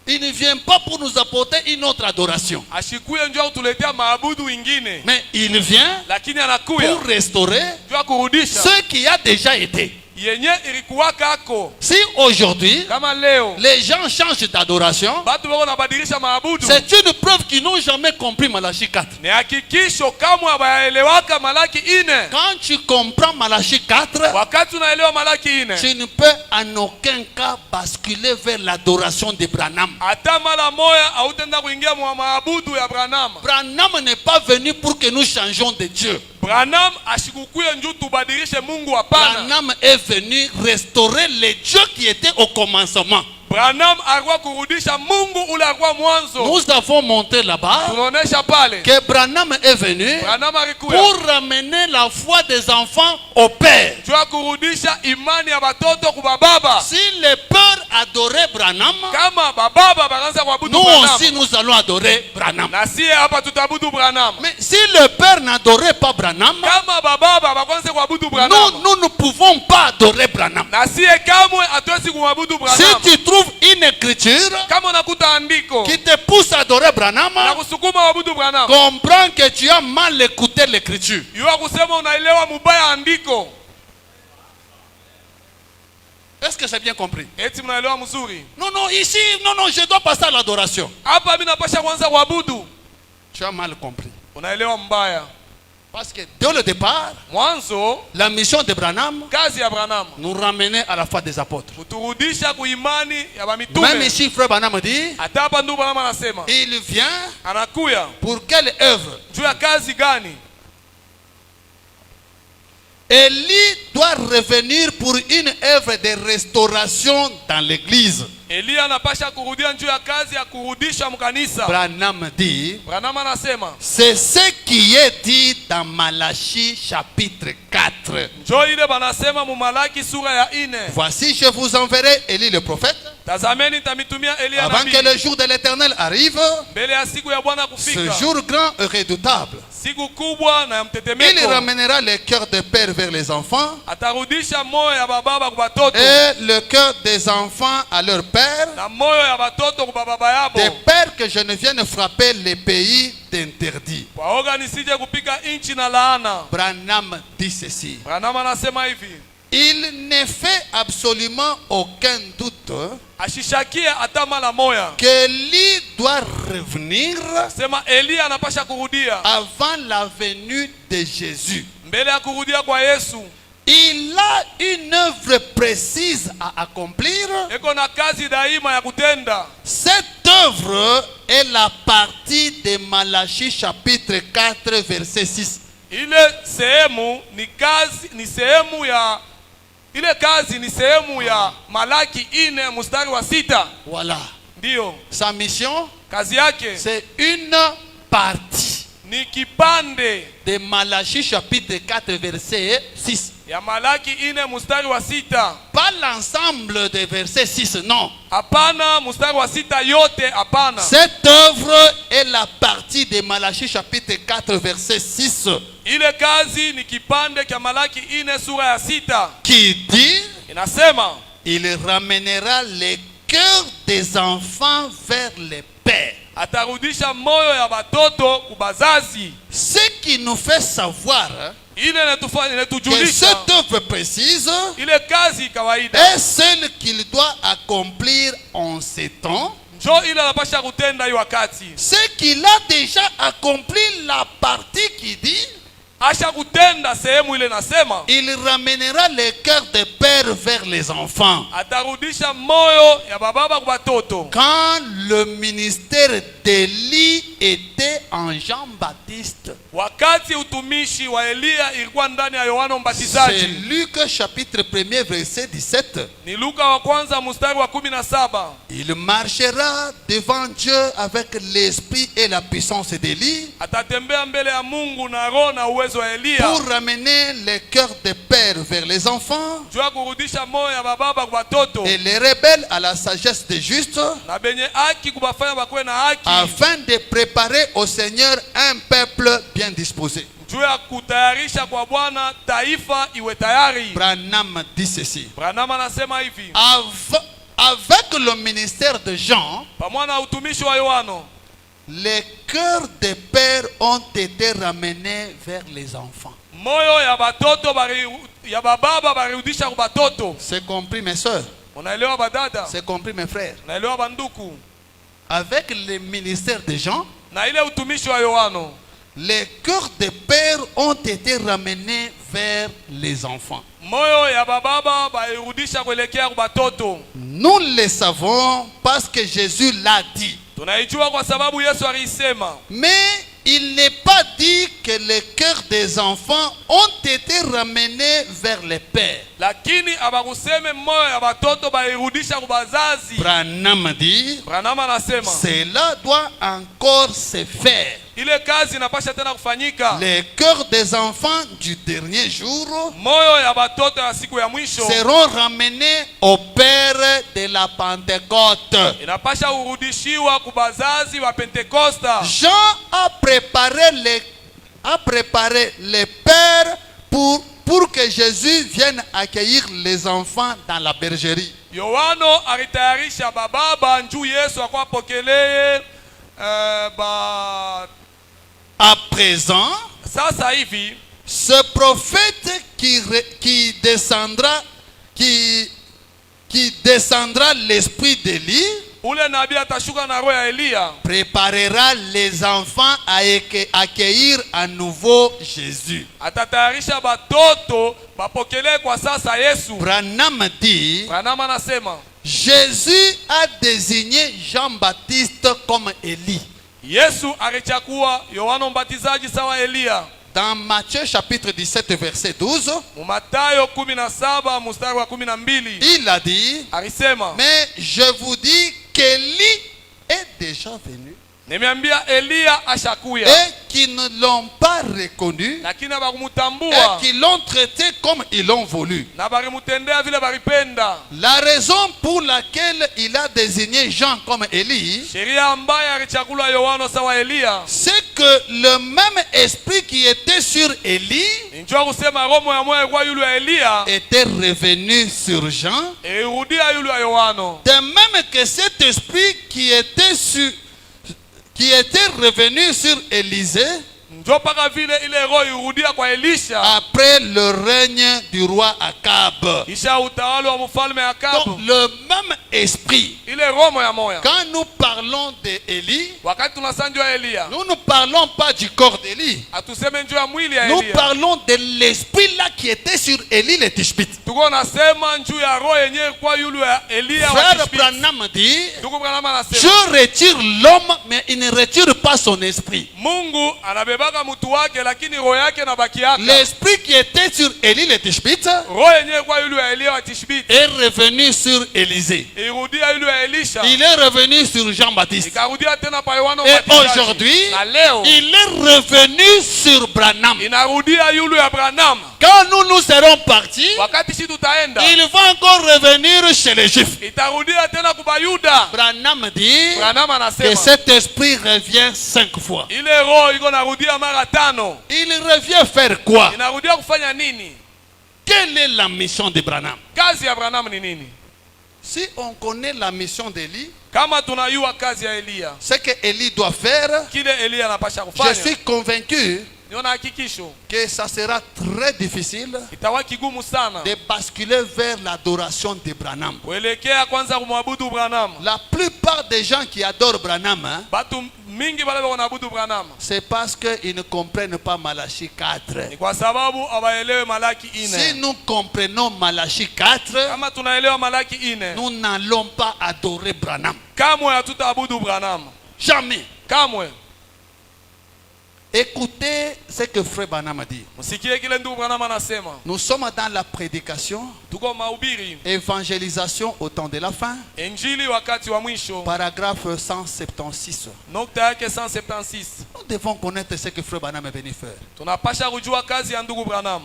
Il ne vient pas pour nous apporter une autre adoration. Ashikuye njuu ya kutuletea maabudu wengine. Mais il vient Lakini anakuya pour restaurer njuu ya kurudisha ce qui a déjà été. yenye ilikuwaka ako. Si aujourd'hui, Kama leo les gens changent d'adoration, batu wako nabadilisha maabudu, c'est une preuve qu'ils n'ont jamais compris Malachie 4. ni hakikisho kamwe habaelewaka Malaki 4. Quand tu comprends Malachie 4, Wakati unaelewa Malaki 4, tu ne peux en aucun cas basculer vers l'adoration de Branham. hata mara moya hautenda kuingia mwa maabudu ya Branham. Branham n'est pas venu pour que nous changions de Dieu. Branham ashikukuye njuu tubadilishe Mungu, hapana. Branham est venu restaurer le Dieu qui était au commencement. Branham alikuwa kurudisha Mungu ule alikuwa mwanzo. Nous avons monté là-bas Tunaonesha pale que Branham est venu Branham alikuya pour ramener la foi des enfants au Père. juu ya kurudisha imani ya batoto kwa baba. Si les pères adoraient Branham, Kama bababa bakaanza kuabudu nous Branham, aussi nous allons adorer Branham. na sie hapa tutabudu Branham. Mais si le père n'adorait pas Branham, Kama bababa bakaanza kuabudu Branham, nous ne pouvons pas adorer Branham. na sie kamwe hatuwezi kuabudu Si Branham. tu trouves une écriture Kama unakuta andiko qui te pousse à adorer Branham, na kusukuma wabudu Branham, comprends que tu as mal écouté l'écriture. yua kusema unaelewa mubaya andiko. Est-ce que c'est bien compris? Eti mnaelewa mzuri? Non, non, ici, non, non, je dois passer à l'adoration. Hapa mimi napasha kwanza kuabudu. Tu as mal compris. Unaelewa mbaya. Parce que dès le départ, Mwanzo la mission de Branham kazi ya Branham nous ramenait à la foi des apôtres. kuturudisha kuimani ya Même bamitume. ici, frère Branham dit, Hata hapa ndugu Branham anasema il vient anakuya pour quelle œuvre? juu ya kazi gani? Élie doit revenir pour une œuvre de restauration dans l'église. Elia anapasha kurudia juu ya kazi ya kurudisha mkanisa. Branham dit, Branham anasema c'est ce qui est dit dans Malachie chapitre 4. njoo ile banasema mu Malaki sura ya 4. Voici, je vous enverrai Élie le prophète, Tazameni nitamitumia Elia avant que nabii le jour de l'Éternel arrive, mbele ya siku ya Bwana ce kufika, jour grand et redoutable. siku kubwa na ya Il mtetemeko. ramènera le cœur des pères vers les enfants Atarudisha moyo ya bababa kwa batoto et le cœur des enfants à leur père, na moyo ya batoto kwa baba yabo, des pères que je ne vienne frapper les pays d'interdit. waoga nisije kupika inchi na laana. Branham dit ceci. Branham anasema hivi, Il ne fait absolument aucun doute ashishakie hata mara moya que lui doit revenir sema Elia anapasha kurudia avant la venue de Jésus. mbele ya kurudia kwa Yesu. Il a une œuvre précise à accomplir. Eko na kazi daima ya kutenda. Cette œuvre est la partie de Malachie chapitre 4 verset 6. Ile sehemu ni kazi, ni sehemu ya ile kazi ni sehemu ya Malaki 4 mstari wa 6. Voilà. Ndio Sa mission, kazi yake c'est une partie ni kipande de Malachie chapitre 4 verset 6. ya Malaki 4 mstari wa 6. Pas l'ensemble des versets 6, non. Hapana, mstari wa 6 yote hapana. Cette œuvre est la partie de Malachie chapitre 4 verset 6 Ile kazi ni kipande cha Malaki 4 sura ya 6. qui dit, Inasema il ramènera les cœurs des enfants vers les pères. atarudisha moyo ya batoto kubazazi. Ce qui nous fait savoir Ile que inatujulisha cette œuvre précise ile kazi kawaida est celle qu'il doit accomplir en ces temps. njo ile anapasha kutenda hii wakati. C'est qu'il a déjà accompli la partie qui dit, Asha kutenda sehemu ile nasema il ramènera les cœurs des pères vers les enfants. atarudisha moyo ya bababa kwa batoto. Quand le ministère d'Élie était en Jean-Baptiste, Wakati utumishi wa Elia ilikuwa ndani ya Yohana c'est Mbatizaji. Luc chapitre 1er verset 17. Ni Luka wa kwanza mstari wa 17. Il marchera devant Dieu avec l'esprit et la puissance d'Élie Atatembea mbele ya Mungu na roho na uwezo wa Elia. pour ramener les cœurs des pères vers les enfants Jua kurudisha moyo ya bababa kwa batoto et les rebelles à la sagesse des justes, na benye haki kubafanya bakwe na haki, afin de préparer au Seigneur un peuple bien disposé. juu ya kutayarisha kwa Bwana taifa iwe tayari. Branham dit ceci. Branham anasema hivi, Avec le ministère de Jean, pamoja na utumishi wa Yohano, les cœurs des pères ont été ramenés vers les enfants. moyo ya batoto ya bababa barudisha kwa batoto. C'est compris mes soeurs, Unaelewa badada? c'est compris mes frères. Unaelewa banduku? Avec le ministère de Jean, Na ile utumishi wa Yohano, les cœurs des pères ont été ramenés vers les enfants. moyo ya bababa bairudisha kuelekea kwa batoto. Nous le savons parce que Jésus l'a dit. Tunaijua kwa sababu Yesu alisema. Mais il n'est pas dit que les cœurs des enfants ont été ramenés vers les pères. Lakini abakuseme moyo ya batoto bairudisha kwa bazazi. Branham dit, Branham anasema cela doit encore se faire. ile kazi inapasha tena kufanyika. Les cœurs des enfants du dernier jour Moyo ya batoto ya siku ya mwisho seront ramenés au Père de la Pentecôte. inapasha urudishiwa kwa bazazi wa Pentekosta. Jean a préparé les pères pour que Jésus vienne accueillir les enfants dans la bergerie. Yohano alitayarisha bababa njuu Yesu akwapokelee À présent, sasa hivi ce prophète qui descendra l'esprit d'Élie ule nabii atashuka na roho ya Eliya, préparera les enfants à accueillir à nouveau Jésus. atatayarisha batoto bapokelee kwa sasa Yesu. Branham dit, Branham anasema Jésus a désigné Jean-Baptiste comme Élie. Yesu alichagua Yohana Mbatizaji sawa Eliya. Dans Matthieu chapitre 17 verset 12, Matayo 17 mstari wa 12 il a dit, alisema, mais je vous dis qu'Élie est déjà venu nimeambia Eliya ashakuya, et qu'ils ne l'ont pas reconnu lakini et bakumutambua qu'ils l'ont traité comme ils l'ont voulu. na barimutendea vile baripenda. La raison pour laquelle il a désigné Jean comme Élie, Sheria ambaye alichagua Yohana sawa Eliya, c'est que le même esprit qui était sur Élie njoo kusema roho ya moyo kwa yule ya Eliya était revenu sur Jean, irudia yule ya Yohana. de même que cet esprit qui était revenu sur Élisée Njoo paka vile ile roho irudia kwa Elisha après le règne du roi Akab. kisha utawala wa mfalme Akabu. Donc le même esprit. Ile roho ya moyo, Quand nous parlons d'Élie, wakati tunasanjwa Eliya, nous ne parlons pas du corps d'Élie. atuseme njoo ya mwili ya Nous Eliya, parlons de l'esprit là qui était sur Élie le Tishbite. tuko nasema njoo ya roho yenyewe kwa yule ya Eliya wa Frère Tishbiti. Branham dit, Ndugu Branham anasema je retire l'homme mais il ne retire pas son esprit. Mungu anabebaka mtu wake lakini roho yake nabaki yake. L'esprit qui était sur Élie le Tishbite Roho yenyewe kwa yule ya Eliya wa Tishbiti est revenu sur Élisée. irudia yule ya Elisha, Il est revenu sur Jean-Baptiste. ikarudia tena pa Yohana Et Mbatizaji. aujourd'hui, Na leo il est revenu sur Branham. inarudia yule ya Branham. Quand nous serons partis, Wakati si tutaenda il va encore revenir chez les Juifs. itarudia tena kwa Yuda. Branham dit Branham que anasema cet esprit revient 5 fois. ile roho iko narudia mara 5. Il revient faire quoi? Inarudia kufanya nini? Quelle est la mission de Branham? Kazi ya Branham ni nini? Si on connaît la mission d'Élie, Kama tunayua kazi ya Eliya, ce que Élie doit faire, kile Eliya anapasha je kufanya, suis convaincu niona hakikisho que ça sera très difficile itakuwa kigumu sana de basculer vers l'adoration de Branham. kuelekea kwanza kumwabudu Branham. La plupart des gens qui adorent Branham, hein, Batu mingi bale wanaabudu Branham c'est parce qu'ils ne comprennent pas Malachie 4. ni kwa sababu hawaelewi Malaki Si 4. nous comprenons Malachie 4, Kama tunaelewa Malaki 4, nous n'allons pas adorer Branham. kamwe hatutaabudu Branham, Jamais. kamwe. Écoutez ce que Frère Branham a dit. Msikie kile ndugu Branham anasema. Nous sommes dans la prédication, Tuko mahubiri évangélisation au temps de la fin, injili wakati wa mwisho, paragraphe 176. nukta yake 176. Nous devons connaître ce que Frère Branham est venu faire. Tunapasha kujua kazi ya ndugu Branham.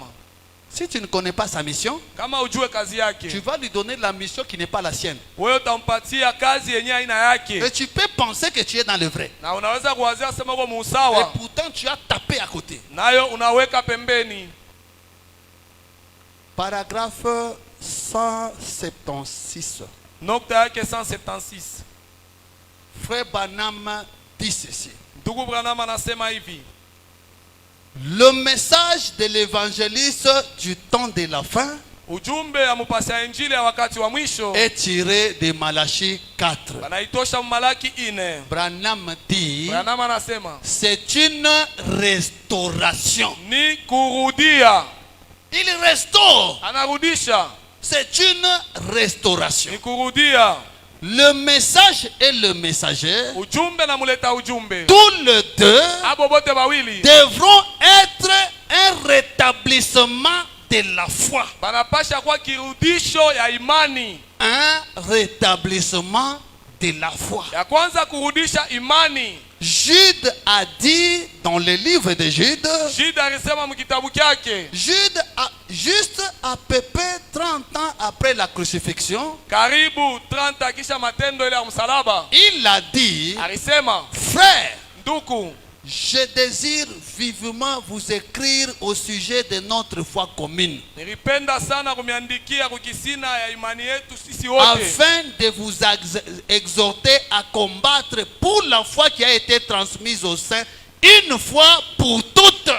Si tu ne connais pas sa mission, Kama ujue kazi tu yake, vas lui donner la mission qui n'est pas la sienne. wewe utampatia kazi yenye aina Et yake, tu peux penser que tu es dans le vrai. na unaweza kuwazia sema kwa Et muusawa, pourtant, tu as tapé à côté. nayo unaweka pembeni. Paragraphe 176. Nukta yake 176. Frère Branham dit ceci. Ndugu Branham anasema hivi: Le message de l'évangéliste du temps de la fin ujumbe ya mpasa injili ya wakati wa mwisho est tiré de Malachie 4. banaitosha Malaki 4. Branham dit, Branham anasema c'est une restauration. ni kurudia, Il restaure. anarudisha, C'est une restauration. ni kurudia. Le message et le messager, Ujumbe na muleta ujumbe, tous les deux abo bote bawili devront être un rétablissement de la foi. banapasha kwa kirudisho ya imani. Un rétablissement de la foi. Ya kwanza kurudisha imani. Jude a dit dans le livre de Jude, Juda alisema mkitabu kyake, Jude a, juste à peu près 30 ans après la crucifixion, karibu 30 kisha matendo ile ya msalaba, il a dit, alisema, frère, ndugu, je désire vivement vous écrire au sujet de notre foi commune, nilipenda sana kumiandikia kukisina ya imani yetu sisi wote, afin de vous exhorter à combattre pour la foi qui a été transmise au sein une fois pour toutes.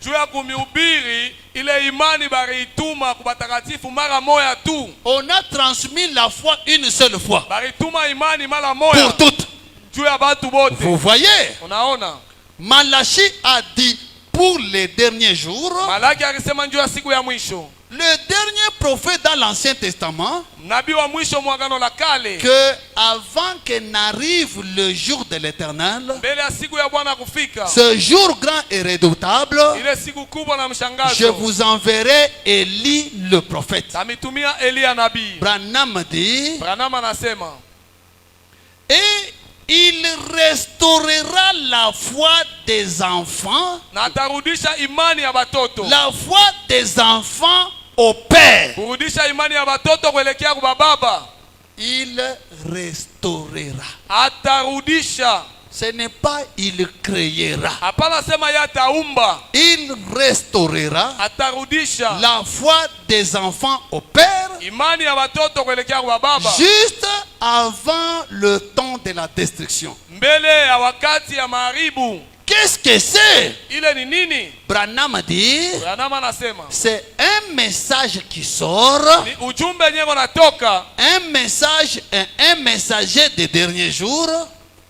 juu ya kumihubiri ile imani bariituma kubatakatifu mara moya tu. On a transmis la foi une seule fois. Barituma imani mara moya Pour toutes. juu ya batu bote. Vous voyez? Unaona? Malachie a dit pour les derniers jours. Malaki alisema juu ya siku ya mwisho. Le dernier prophète dans l'Ancien Testament, Nabii wa mwisho mwagano la kale, que avant que n'arrive le jour de l'Éternel, mbele ya siku ya Bwana kufika, ce jour grand et redoutable, ile siku kubwa na je mshangazo, vous enverrai Élie le prophète. tamitumia Elia nabii. Branham dit, Branham anasema, et il restaurera la foi des enfants, na atarudisha imani ya batoto. la foi des enfants au Père. Kurudisha imani ya batoto kuelekea kwa baba. Il restaurera. Atarudisha. Ce n'est pas il créera. Hapana sema yeye ataumba. Il restaurera Atarudisha la foi des enfants au Père imani ya batoto kuelekea kwa baba. juste avant le temps de la destruction. Mbele ya wakati ya maharibu. Qu'est-ce que c'est? Ile ni nini? Branham dit, Branham anasema, c'est un message qui sort, ni ujumbe nyeko natoka. un messager des derniers jours,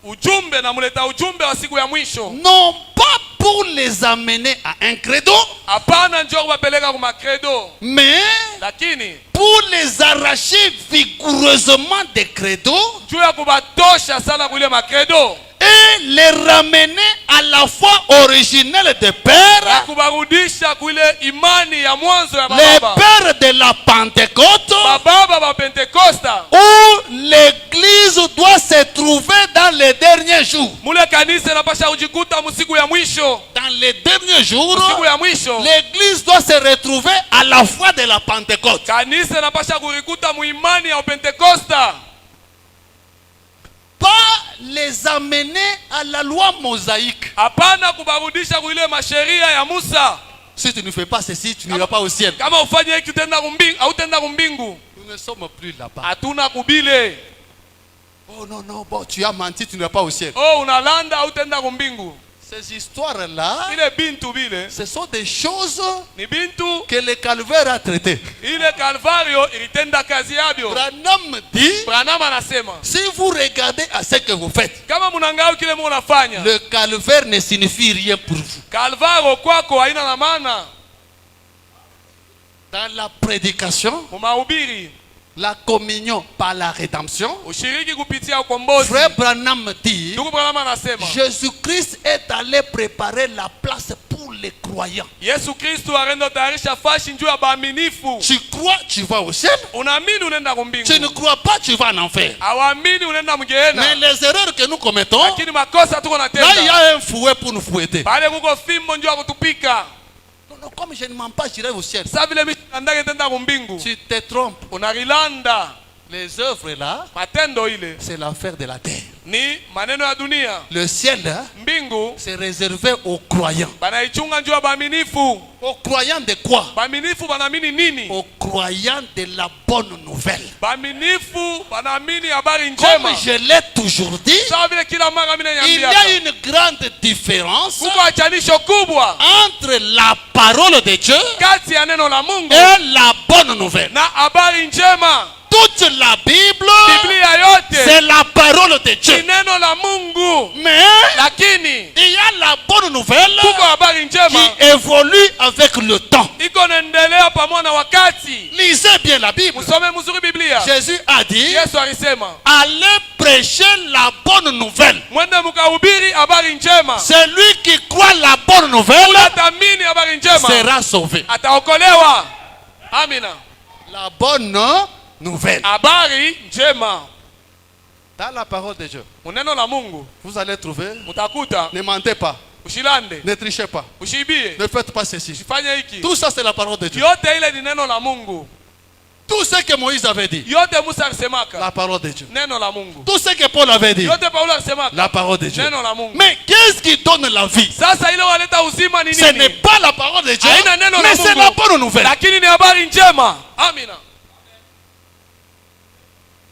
Ujumbe na muleta ujumbe wa siku ya mwisho. non pas pour les amener à un credo, Hapana njoo kubapeleka kwa makredo, mais lakini pour les arracher vigoureusement des credos juu ya kubatosha sana kule makredo et les ramener à la foi originelle des na pères, kubarudisha kule imani ya mwanzo ya les baba. pères de la Pentecôte, Baba ba Pentecosta. où l'église doit se trouver dans les derniers jours. Mule kanisa napasha kujikuta musiku ya mwisho. Dans les derniers jours, Musiku ya mwisho. l'église doit se retrouver à la foi de la Pentecôte. Kanisa napasha kurikuta muimani ya Pentecosta. Pas les amener à la loi mosaïque. Hapana kubarudisha kuile masheria ya Musa. Si tu ne fais pas ceci, tu n'iras pas au ciel. Kama ufanye hiki utenda kumbingu au utenda kumbingu. Nous ne sommes plus là-bas. Hatuna kubile. Oh non, non, bon, tu as menti, tu n'iras pas au ciel. Oh unalanda au utenda kumbingu. Ces histoires-là, Ile bintu bile ce sont des choses ni bintu que le calvaire a traitées. ile Calvario ilitenda kazi yabyo. Branham dit, Branham anasema, si vous regardez à ce que vous faites, kama mnangao kile mnafanya, le calvaire ne signifie rien pour vous. Calvario kwako haina na maana. Dans la prédication, Mumahubiri, la communion par la rédemption, ushiriki kupitia ukombozi. Frère Branham dit, Ndugu Branham anasema, Jésus-Christ est allé préparer la place pour les croyants. Yesu Kristo arenda tayarisha fashi njuu ya baaminifu. Tu crois, tu vas au ciel. Unaamini unaenda Tu ne kumbingu. crois pas, tu vas en enfer. Hawaamini unaenda Mais mgeena. les erreurs que nous commettons, Lakini makosa tuko là il y natenda. a un fouet pour nous fouetter. Pale kuko fimbo njuu ya kutupika. Non, non, comme je ne mens pas, j'irai au ciel. Sasa vile mishindandake tenda kumbingu. Tu te trompes. Unarilanda. Les œuvres là, Matendo ile c'est l'affaire de la terre. ni maneno ya dunia. Le ciel là, Mbingu c'est réservé aux croyants. banaichunga njuu ya baaminifu. Aux croyants de quoi? Baaminifu banaamini nini? Aux croyants de la bonne nouvelle. Baaminifu banaamini habari Comme njema. je l'ai toujours dit, Sawa vile kila mara mimi il y nanyambia. a une grande différence Kuko achanisho kubwa entre la parole de Dieu kati ya neno la Mungu et la bonne nouvelle. na habari njema. Toute la Bible, Biblia yote c'est la parole de ni Dieu. neno la Mungu, Mais lakini il y a la bonne nouvelle kuko habari njema qui évolue avec le temps. iko naendelea pamoja na wakati. Lisez bien la Bible. Musome mzuri Biblia. Jésus a dit, Yesu alisema, allez prêcher la bonne nouvelle. mwende mkahubiri habari njema. Celui qui croit la bonne nouvelle Ataamini habari njema sera sauvé. ataokolewa. Amina. La bonne nouvelle. Habari njema Dans la parole de Dieu, muneno la Mungu vous allez trouver, mutakuta. ne mentez pas, Ushilande, ne trichez pas, ushibie, ne faites pas ceci. usifanye hiki. Tout ça c'est la parole de Dieu. Yote ile ni neno la Mungu. Tout ce que Moïse avait dit, Yote Musa alisemaka la parole de Dieu. neno la Mungu. Tout ce que Paul avait dit, Yote Paulo alisemaka la parole de Dieu. neno la Mungu. Mais qu'est-ce qui donne la vie? Sasa ile waleta uzima ni Ce n'est nini? pas la parole de Dieu, Haina neno la mais c'est Mungu. la bonne nouvelle. Lakini ni habari njema. Amina.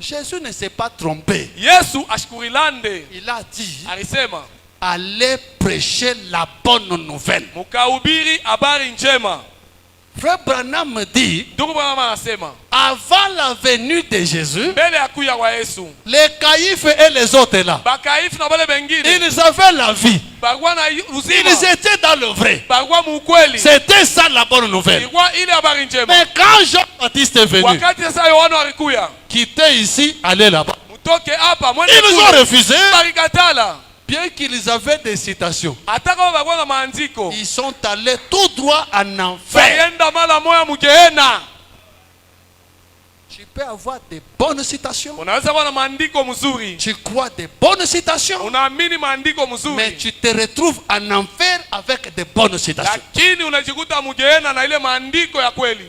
Jésus ne s'est pas trompé. Yesu ashikurilande Il a dit, alisema, allez prêcher la bonne nouvelle. mukahubiri habari njema. Frère Branham me dit, Ndugu Branham anasema avant la venue de Jésus, mbele ya kuja kwa Yesu, les caïphes et les autres là, bakaifu na wale wengine ils avaient la vie. balikuwa na uzima, Ils étaient dans le vrai. balikuwa muukweli. C'était ça la bonne nouvelle. Ilikuwa ile habari njema. Mais quand Jean-Baptiste est venu, Wakati sasa Yohana alikuya, quitter ici, aller là-bas, mtoke hapa mwende ils ont kule, refusé. balikatala. Bien qu'ils avaient des citations, Hata kama balikuwa na maandiko, ils sont allés tout droit en enfer. balienda mara moya mugehena. Tu peux avoir des bonnes citations. Unaweza kuwa na maandiko mzuri, Tu crois des bonnes citations. unaamini maandiko Mais mzuri, tu te retrouves en enfer avec des bonnes citations. lakini unajikuta mugehena na ile maandiko ya kweli.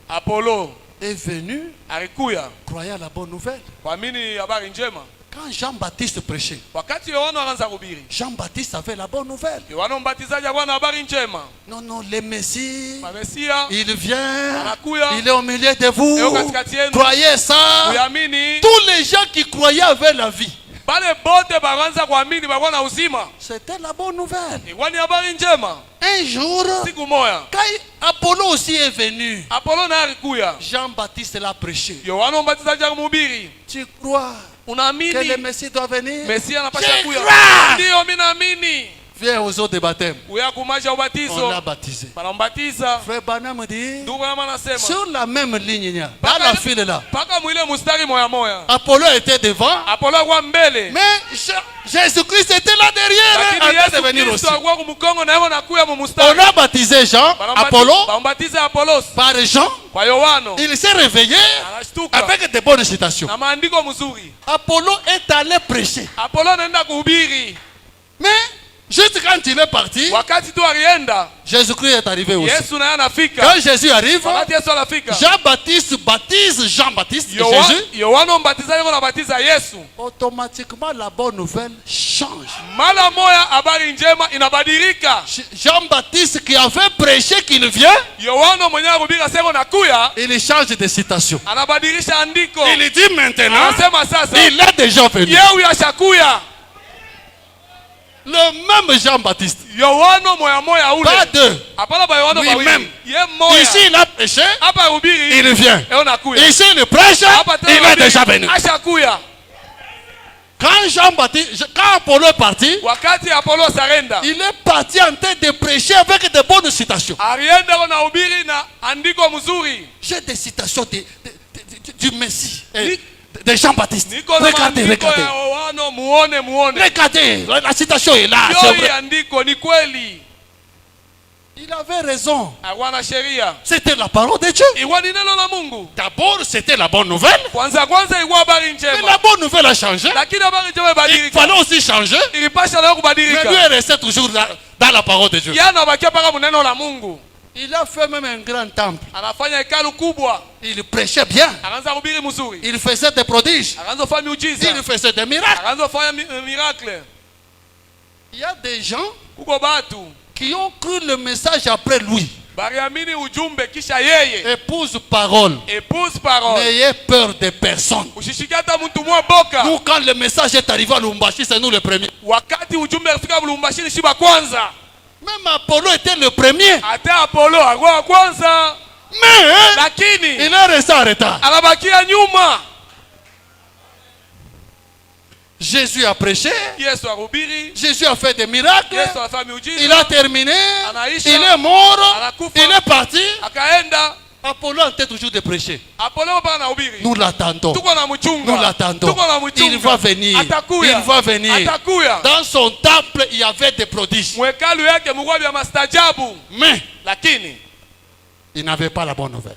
Apollo est venu alikuya croyant la bonne nouvelle. kuamini habari njema. Quand Jean-Baptiste prêchait, Wakati Yohana anaanza kuhubiri, Jean-Baptiste avait la bonne nouvelle. Yohana mbatizaji alikuwa na habari njema. Non, non, le Messie, Mamesia il vient, anakuya, il est au milieu de vous. Eo katikati yenu. Croyez ça. Uyamini. Tous les gens qui croyaient avaient la vie. Bale bote baanza kuamini balikuwa na uzima. C'était la bonne nouvelle. Ilikuwa ni habari njema. Un jour, Siku moja quand Apollo aussi est venu, Apollo naye alikuya, Jean-Baptiste l'a prêché. Yohana mbatizaji akamhubiri. Tu crois que le Unaamini Messie doit venir? Mesia anapasha Je kuya? crois. Ndio mimi naamini. Viens aux eaux de baptême. Uya kumaja On ubatizo. l'a baptisé. Banambatiza. Frère Branham dit, Ndugu yangu anasema sur la même ligne, dans la file là, paka mwile mustari moya moya. Apollo était devant, Apollo alikuwa mbele. mais Jésus-Christ était là derrière, Lakini en train de Yesu venir aussi. Kristo alikuwa kumkongo na yeye nakuya mu On mustari. a baptisé Jean, Apollo, Bambatiza Apollos par Jean. kwa Yohana. Il s'est réveillé Anashtuka avec de bonnes citations. na maandiko mzuri. Apollo est allé prêcher. Apollo anaenda kuhubiri. Mais juste quand il est parti, Wakati tu alienda, Jésus-Christ est arrivé aussi. Yesu naye anafika. Quand Jésus arrive, Wakati Yesu anafika, Jean-Baptiste baptise Jean-Baptiste et Jésus. Yohana mbatizaji yuko anabatiza Yesu. Automatiquement, la bonne nouvelle change. Mara moya habari njema inabadilika. Jean-Baptiste qui avait prêché qu'il vient, Yohana mwenyewe kuhubiri sema nakuya, il change de citation. anabadilisha andiko. Il dit maintenant, Anasema sasa, il est déjà venu. yeye yashakuya. Le même Jean-Baptiste. Yohana moya moya ule. Pas deux. Hapana ba Yohana Lui-même. bawili. Ye moya. Ici, il a prêché, Hapa hubiri. il vient. Eo nakuya. Ici, il prêche, Hapa tena il est hubiri, déjà venu. ashakuya. Quand Jean-Baptiste, quand Apollo est parti, Wakati Apollo sarenda, il est parti en train de prêcher avec de bonnes citations. alienda na hubiri na andiko mzuri. J'ai des citations du Messie, de Jean-Baptiste. Niko na Regardez, maandiko regardez. ya Yohana, muone. Regardez, la citation est là. c'est Yo vrai. andiko ni kweli. Il avait raison. Hawana sheria. C'était la parole de Dieu. Iwa ni neno la Mungu. D'abord, c'était la bonne nouvelle. Kwanza iwa habari Mais njema. la bonne nouvelle a changé. Lakini habari njema Il ibadilika. fallait aussi changer. Ilipasha leo Mais lui kubadilika. est resté toujours dans la parole de Dieu. Yana bakia paka muneno la Mungu. Il a fait même un grand temple. Anafanya hekalu kubwa. Il prêchait bien. Akaanza kuhubiri mzuri. Il faisait des prodiges. Akaanza kufanya miujiza. Il faisait des miracles. Akaanza kufanya miracle. Il y a des gens Kuko batu qui ont cru le message après lui. bariamini ujumbe kisha yeye. Épouse parole. Épouse parole. N'ayez peur de personne. Usishike hata mtu mmoja boka. Nous, quand le message est arrivé à Lumbashi, c'est nous les premiers. Wakati ujumbe ulifika Lubumbashi ni shiba kwanza. Même Apollo était le premier. Hata Apollo alikuwa wa kwanza. Mais Lakini il est resté en retard. anabakia nyuma. Jésus a prêché. Yesu ahubiri. Jésus a fait des miracles. Yesu afanya miujiza. Il a terminé. Anaisha. Il est mort. Anakufa. Il est parti. Akaenda. Apollo en tête toujours de prêcher. Apollo mpaka anahubiri. Nous l'attendons. Tuko na mchunga. Nous l'attendons. Tuko na mchunga. Il va venir. Atakuya. Il va venir. Atakuya. Dans son temple, il y avait des prodiges. Mwekalu yake mkubwa vya mastajabu. Mais Lakini il n'avait pas la bonne nouvelle.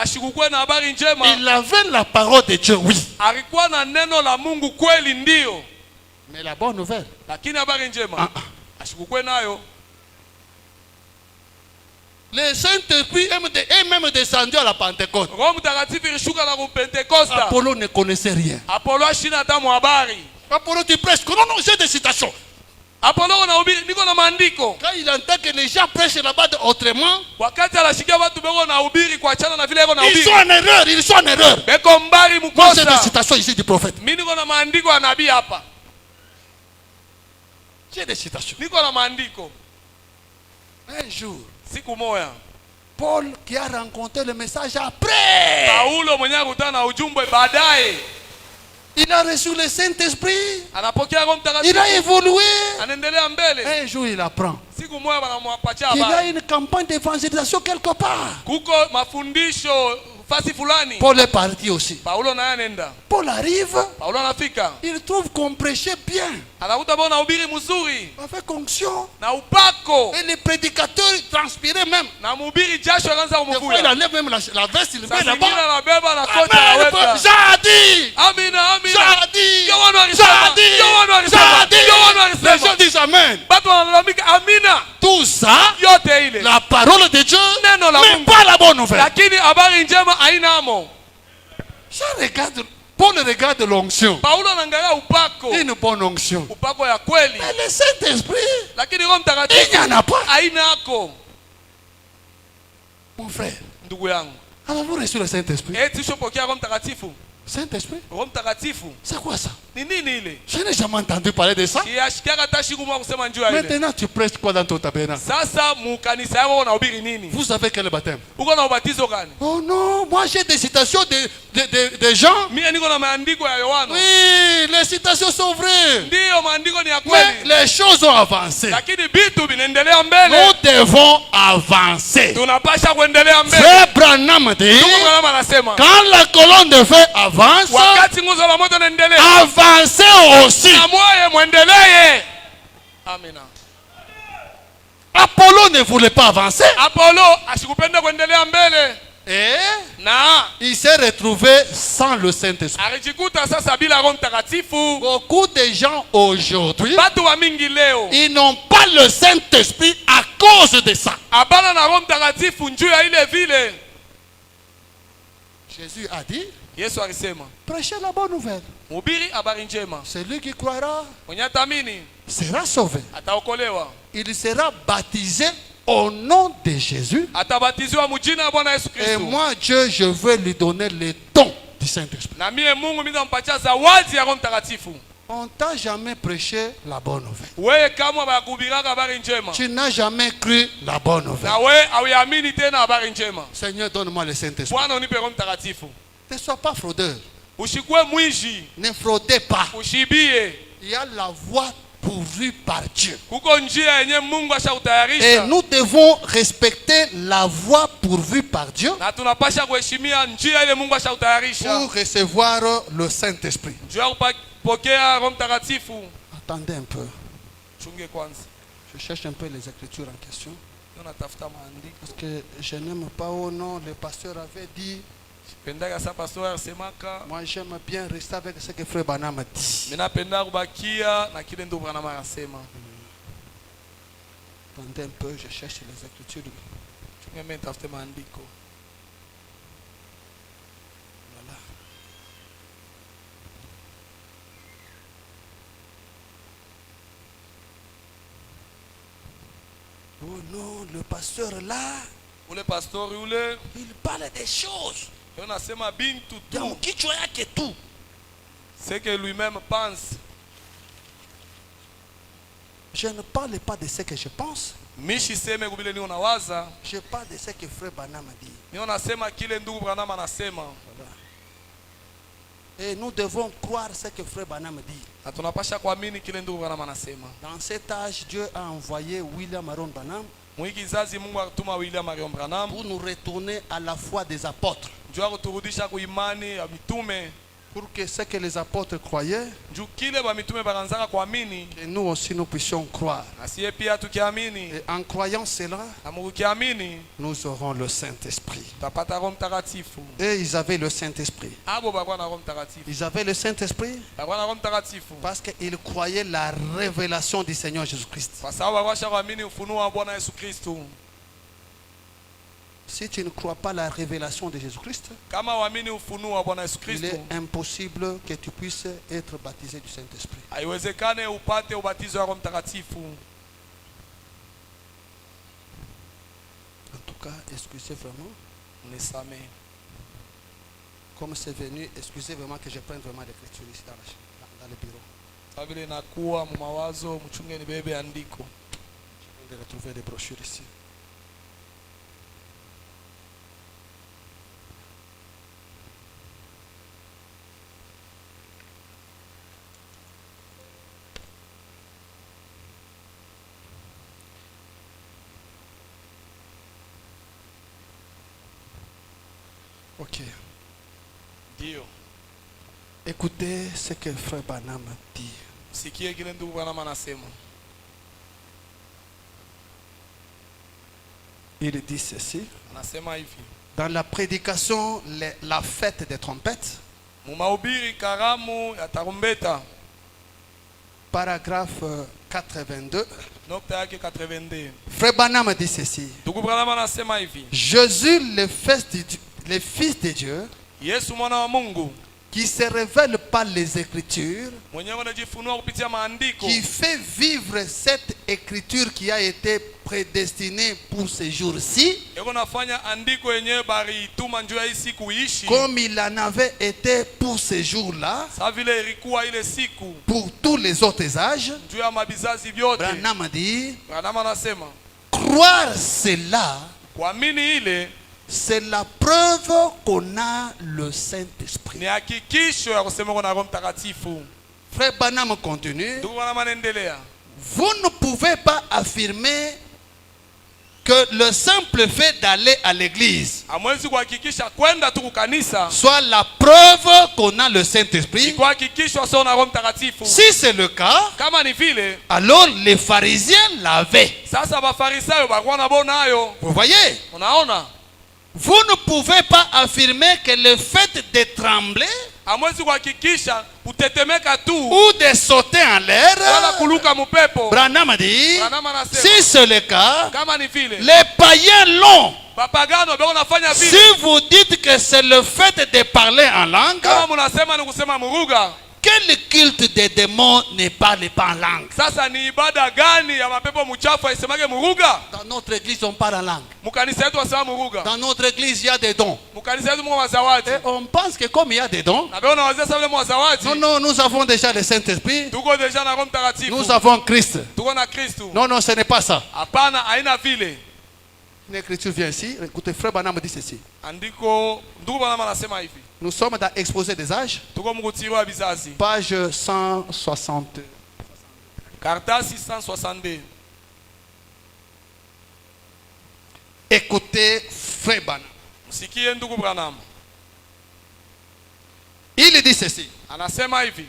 ashikukwe na habari njema. Il avait la parole de Dieu, oui. Alikuwa na neno la Mungu kweli ndio. Mais la bonne nouvelle, Lakini habari njema ashikukwe nayo. le Saint-Esprit est même descendu à la Pentecôte. Roho Mtakatifu ilishuka na kumpentekosta. Apollo ne connaissait rien. Apollo ashina hata habari. Apollo, tu prêches. Non, non, j'ai des citations. Apollo anahubiri, niko na maandiko. Quand il entend que les gens prêchent là-bas autrement, Wakati anashikia watu beko nahubiri kuachana na vile eko ils nahubiri. sont en erreur, ils sont en erreur. Beko mbari Moi, c'est des mukosa. citations ici du prophète. Mimi niko na maandiko ya nabii hapa. J'ai des citations. Niko na maandiko. Un jour, Siku moja Paul qui a rencontré le message après, Paulo mwenyewe akutana na ujumbe baadaye. il a reçu le Saint-Esprit, Anapokea Roho il Mtakatifu. a évolué. Anaendelea mbele. Un jour, il apprend Siku moja wanamwapatia qu'il y a habari. une campagne d'évangélisation quelque part. Kuko mafundisho fasi fulani. Paul est parti aussi. Paulo naye anaenda. Paul arrive, Paulo anafika. il trouve qu'on prêchait bien, Anakuta bona ubiri mzuri avec onction. na upako. Et les prédicateurs transpiraient même. Na mhubiri jasho akaanza Des fois, il kumvuja. enlève même la veste, il le met Sasa là-bas. ingine anabeba na koti Amen. anaweka. Jean a dit. Amina, amina. Jean a dit. Yohana Jean alisema. a dit. Yohana alisema. Jean a dit. Yohana Les alisema. gens disent Amen. Batu wanalalamika amina. Tout ça, Yote ile. la parole de Dieu, Neno la mais Mungu. pas la bonne nouvelle. Lakini habari njema haina amo. Je regarde, Paul regarde l'onction. Paulo anaangalia upako. Une bonne onction. Upako ya kweli. Mais le Saint-Esprit, Lakini Roho il Mtakatifu n'y en a pas. haina ako. Mon frère, Ndugu yangu. avez-vous reçu le Saint-Esprit? Eti shopokea Roho Mtakatifu. Saint-Esprit? Roho Mtakatifu. C'est quoi ça? Ni nini ile? Je n'ai jamais entendu parler de ça. Kiashikiaka hata siku moja kusema njoo ile. Maintenant, tu prêches quoi dans ton tabernacle? Sasa mukanisa yako unahubiri nini? Vous savez quel baptême? Uko na ubatizo gani? Oh non, moi j'ai des citations de gens. Mimi niko na maandiko ya Yohana. Oui, les citations sont vraies. Ndiyo maandiko ni ya Mais kweli. les choses ont avancé. Lakini vitu vinaendelea mbele. Nous devons avancer. Tunapasha kuendelea mbele. Frère Branham dit, Ndugu Branham anasema, quand la colonne de feu avance, wakati nguzo la moto inaendelea, avancez aussi. na moyo muendelee. Amina. Apollo ne voulait pas avancer. Apollo asikupenda kuendelea mbele. Et Na il s'est retrouvé sans le Saint-Esprit. alijikuta sasa bila Roho Mtakatifu. Beaucoup de gens aujourd'hui, Watu wa mingi leo ils n'ont pas le Saint-Esprit à cause de ça. hapana na Roho Mtakatifu njuu ya ile vile. Jésus a dit, Yesu alisema, prêchez la bonne nouvelle. mhubiri habari njema. Celui qui croira Mwenye atamini sera sauvé. ataokolewa. Il sera baptisé au nom de Jésus. Atabatizwa mjina la Bwana Yesu Et Kristo. moi, Dieu, je veux lui donner le don du Saint-Esprit. Na mie Mungu mimi nampatia zawadi ya Roho Mtakatifu. On t'a jamais prêché la bonne nouvelle. Wewe kama bakubiraka habari njema, Tu n'as jamais cru la bonne nouvelle. na wewe hauamini tena habari njema. Seigneur, donne-moi le Saint-Esprit. Bwana unipe Roho Mtakatifu. Ne sois pas fraudeur. Usikue mwizi, Ne fraudez pas. ushibie. Il y a la voie pourvue par Dieu. Kuko njia yenye Mungu Et ashautayarisha. nous devons respecter la voie pourvue par Dieu Na tunapasha kuheshimia njia ile Mungu ashautayarisha. pour recevoir le Saint-Esprit. Njoo ya kupokea Roho Mtakatifu. Attendez un peu. Chunge kwanza. Je cherche un peu les Écritures en question. Ndio natafuta maandiko. Parce que je n'aime pas au nom. Le pasteur avait dit, Pendaka sa pastor alisemaka, moi j'aime bien rester avec ce que Frère Branham a dit. mimi napenda kubakia na kile ndio Branham anasema. Attendez un peu, je cherche les Écritures. Chunge mimi nitafute maandiko. Voilà. Oh non, le pasteur là, Ule pastor yule il parle des choses. yeye anasema bintu tu. Donc, kichwa yake tu. C'est que lui-même pense. Je ne parle pas de ce que je pense. Mishi seme kubile ni unawaza. Je parle de ce que Frère Branham a dit. Ni unasema kile ndugu Branham anasema. Voilà. Et nous devons croire ce que Frère Branham dit. Na tunapasha kuamini kile ndugu Branham anasema. Dans cet âge, Dieu a envoyé William Aaron Branham Mwiki zazi Mungu atuma William Marion Branham. pour nous retourner à la foi des apôtres. Njoo kuturudisha ku imani ya mitume. Pour que ce que les apôtres croyaient, Njoo kile ba mitume baranzaka kuamini. que nous aussi nous puissions croire. Na sie pia tukiamini. Et en croyant cela, Na mukiamini nous aurons le Saint-Esprit. tutapata Roho Mtakatifu. Et ils avaient le Saint-Esprit. Abo bakwa na Roho Mtakatifu. Ils avaient le Saint-Esprit Bakwa na Roho Mtakatifu. parce qu'ils croyaient la révélation du Seigneur Jésus-Christ. Kwa sababu bakwa kuamini ufunuo wa Bwana Yesu Kristo. Si tu ne crois pas la révélation de Jésus-Christ, kama waamini ufunuo wa Bwana Yesu il Kristo, est impossible que tu puisses être baptisé du Saint-Esprit. haiwezekane upate ubatizo wa Roho Mtakatifu. En tout cas, excusez vraiment. Nisamehe. Comme c'est venu, excusez vraiment que je prenne vraiment l'écriture ici dans le bureau. Kama vile nakuwa mu mawazo, mchunge nibebe andiko. Je vais retrouver des brochures ici. Ok. Ndio. Écoutez ce que Frère Branham dit. Sikie kile ndugu Branham anasema. Il dit ceci. Anasema hivi. Dans la prédication, la fête des trompettes, Mu mahubiri karamu ya tarumbeta, paragraphe 82, nokta yake 82. Frère Branham dit ceci. Ndugu Branham anasema hivi. Jésus, le Fils de Dieu, Yesu mwana wa Mungu, qui se révèle par les Écritures, mwenyewe anajifunua kupitia maandiko, qui fait vivre cette écriture qui a été prédestinée pour ce jour-ci, yeko nafanya andiko yenyewe bari ituma njoo ya hii siku iishi, comme il en avait été pour ce jour-là, sa vile ilikuwa ile siku pour tous les autres âges. njoo ya mabizazi vyote. Branham dit, Branham anasema croire cela, kuamini ile c'est la preuve qu'on a le Saint-Esprit. ni hakikisho ya kusema kuna Roho Mtakatifu. Frère Branham continue. Ndugu Branham anaendelea. Vous ne pouvez pas affirmer que le simple fait d'aller à l'église Hamwezi kuhakikisha kwenda tu kukanisa soit la preuve qu'on a le Saint-Esprit. ni kuhakikishwa sio na Roho Mtakatifu. Si c'est le cas, Kama ni vile, alors les pharisiens l'avaient. sasa Bafarisayo bakuwa na bonayo. Vous voyez? Unaona? Vous ne pouvez pas affirmer que le fait de trembler Hamwezi kuhakikisha kutetemeka tu ou de sauter en wala l'air. kuluka mupepo. Branham dit, Branham anasema si c'est le cas, kama ni vile, les païens l'ont. bapagano beko nafanya Si vile. vous dites que c'est le fait de parler en langue, Kama munasema ni kusema muruga, quel culte des démons ne parle pas en langue? sasa ni ibada gani ya mapepo mchafu aisemage muruga? Dans notre église, on parle en langue. Mukanisa yetu wasema muruga. Dans notre église, il y a des dons. Mukanisa yetu mwa wazawadi. Et on pense que comme il y a des dons, Na beko na wazee sababu mwa wazawadi. non, non, nous avons déjà le Saint-Esprit, Tuko deja na Roho Mtakatifu. nous avons Christ. Tuko na Kristo. Non, non, ce n'est pas ça. Hapana, haina vile. Une écriture vient ici. Écoutez, Frère Branham dit ceci. Andiko ndugu Branham anasema hivi. Nous sommes dans Exposé des âges, Tuko mkutiro wa bizazi. page 160. Karatasi 162. Écoutez, Frère Branham. Msikie ndugu Branham. Il dit ceci. Anasema hivi.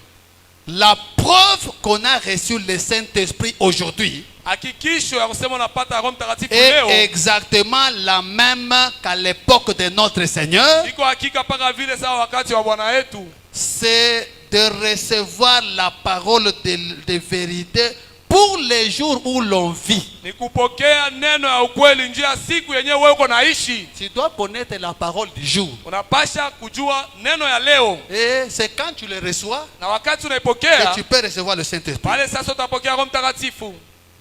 La preuve qu'on a reçu le Saint-Esprit aujourd'hui Hakikisho ya kusema unapata Roho Mtakatifu est leo exactement la même qu'à l'époque de notre Seigneur. iko hakika paka vile sawa wakati wa Bwana yetu. C'est de recevoir la parole de vérité pour les jours où l'on vit. Ni kupokea neno ya ukweli njia ya siku yenyewe wewe uko naishi. Tu dois connaître la parole du jour. Unapasha kujua neno ya leo. Et c'est quand tu le reçois Na wakati que unaipokea, tu peux recevoir le Saint-Esprit. pale sasa utapokea Roho Mtakatifu.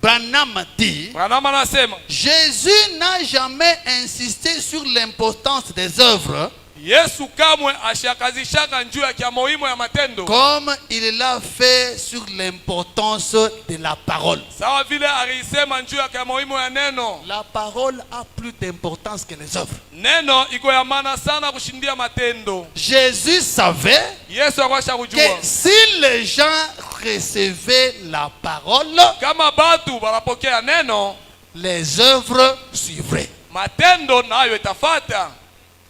Branham dit, Branham anasema Jésus n'a jamais insisté sur l'importance des œuvres Yesu kamwe ashakazishaka njuu ya kia muhimu ya matendo comme il l'a fait sur l'importance de la parole. sawa vile alisema njuu ya kia muhimu ya neno. La parole a plus d'importance que les œuvres. Neno iko ya maana sana kushindia matendo. Jésus savait Yesu akwasha kujua que si les gens recevaient la parole, kama batu banapokea neno, les œuvres suivraient. matendo nayo itafata.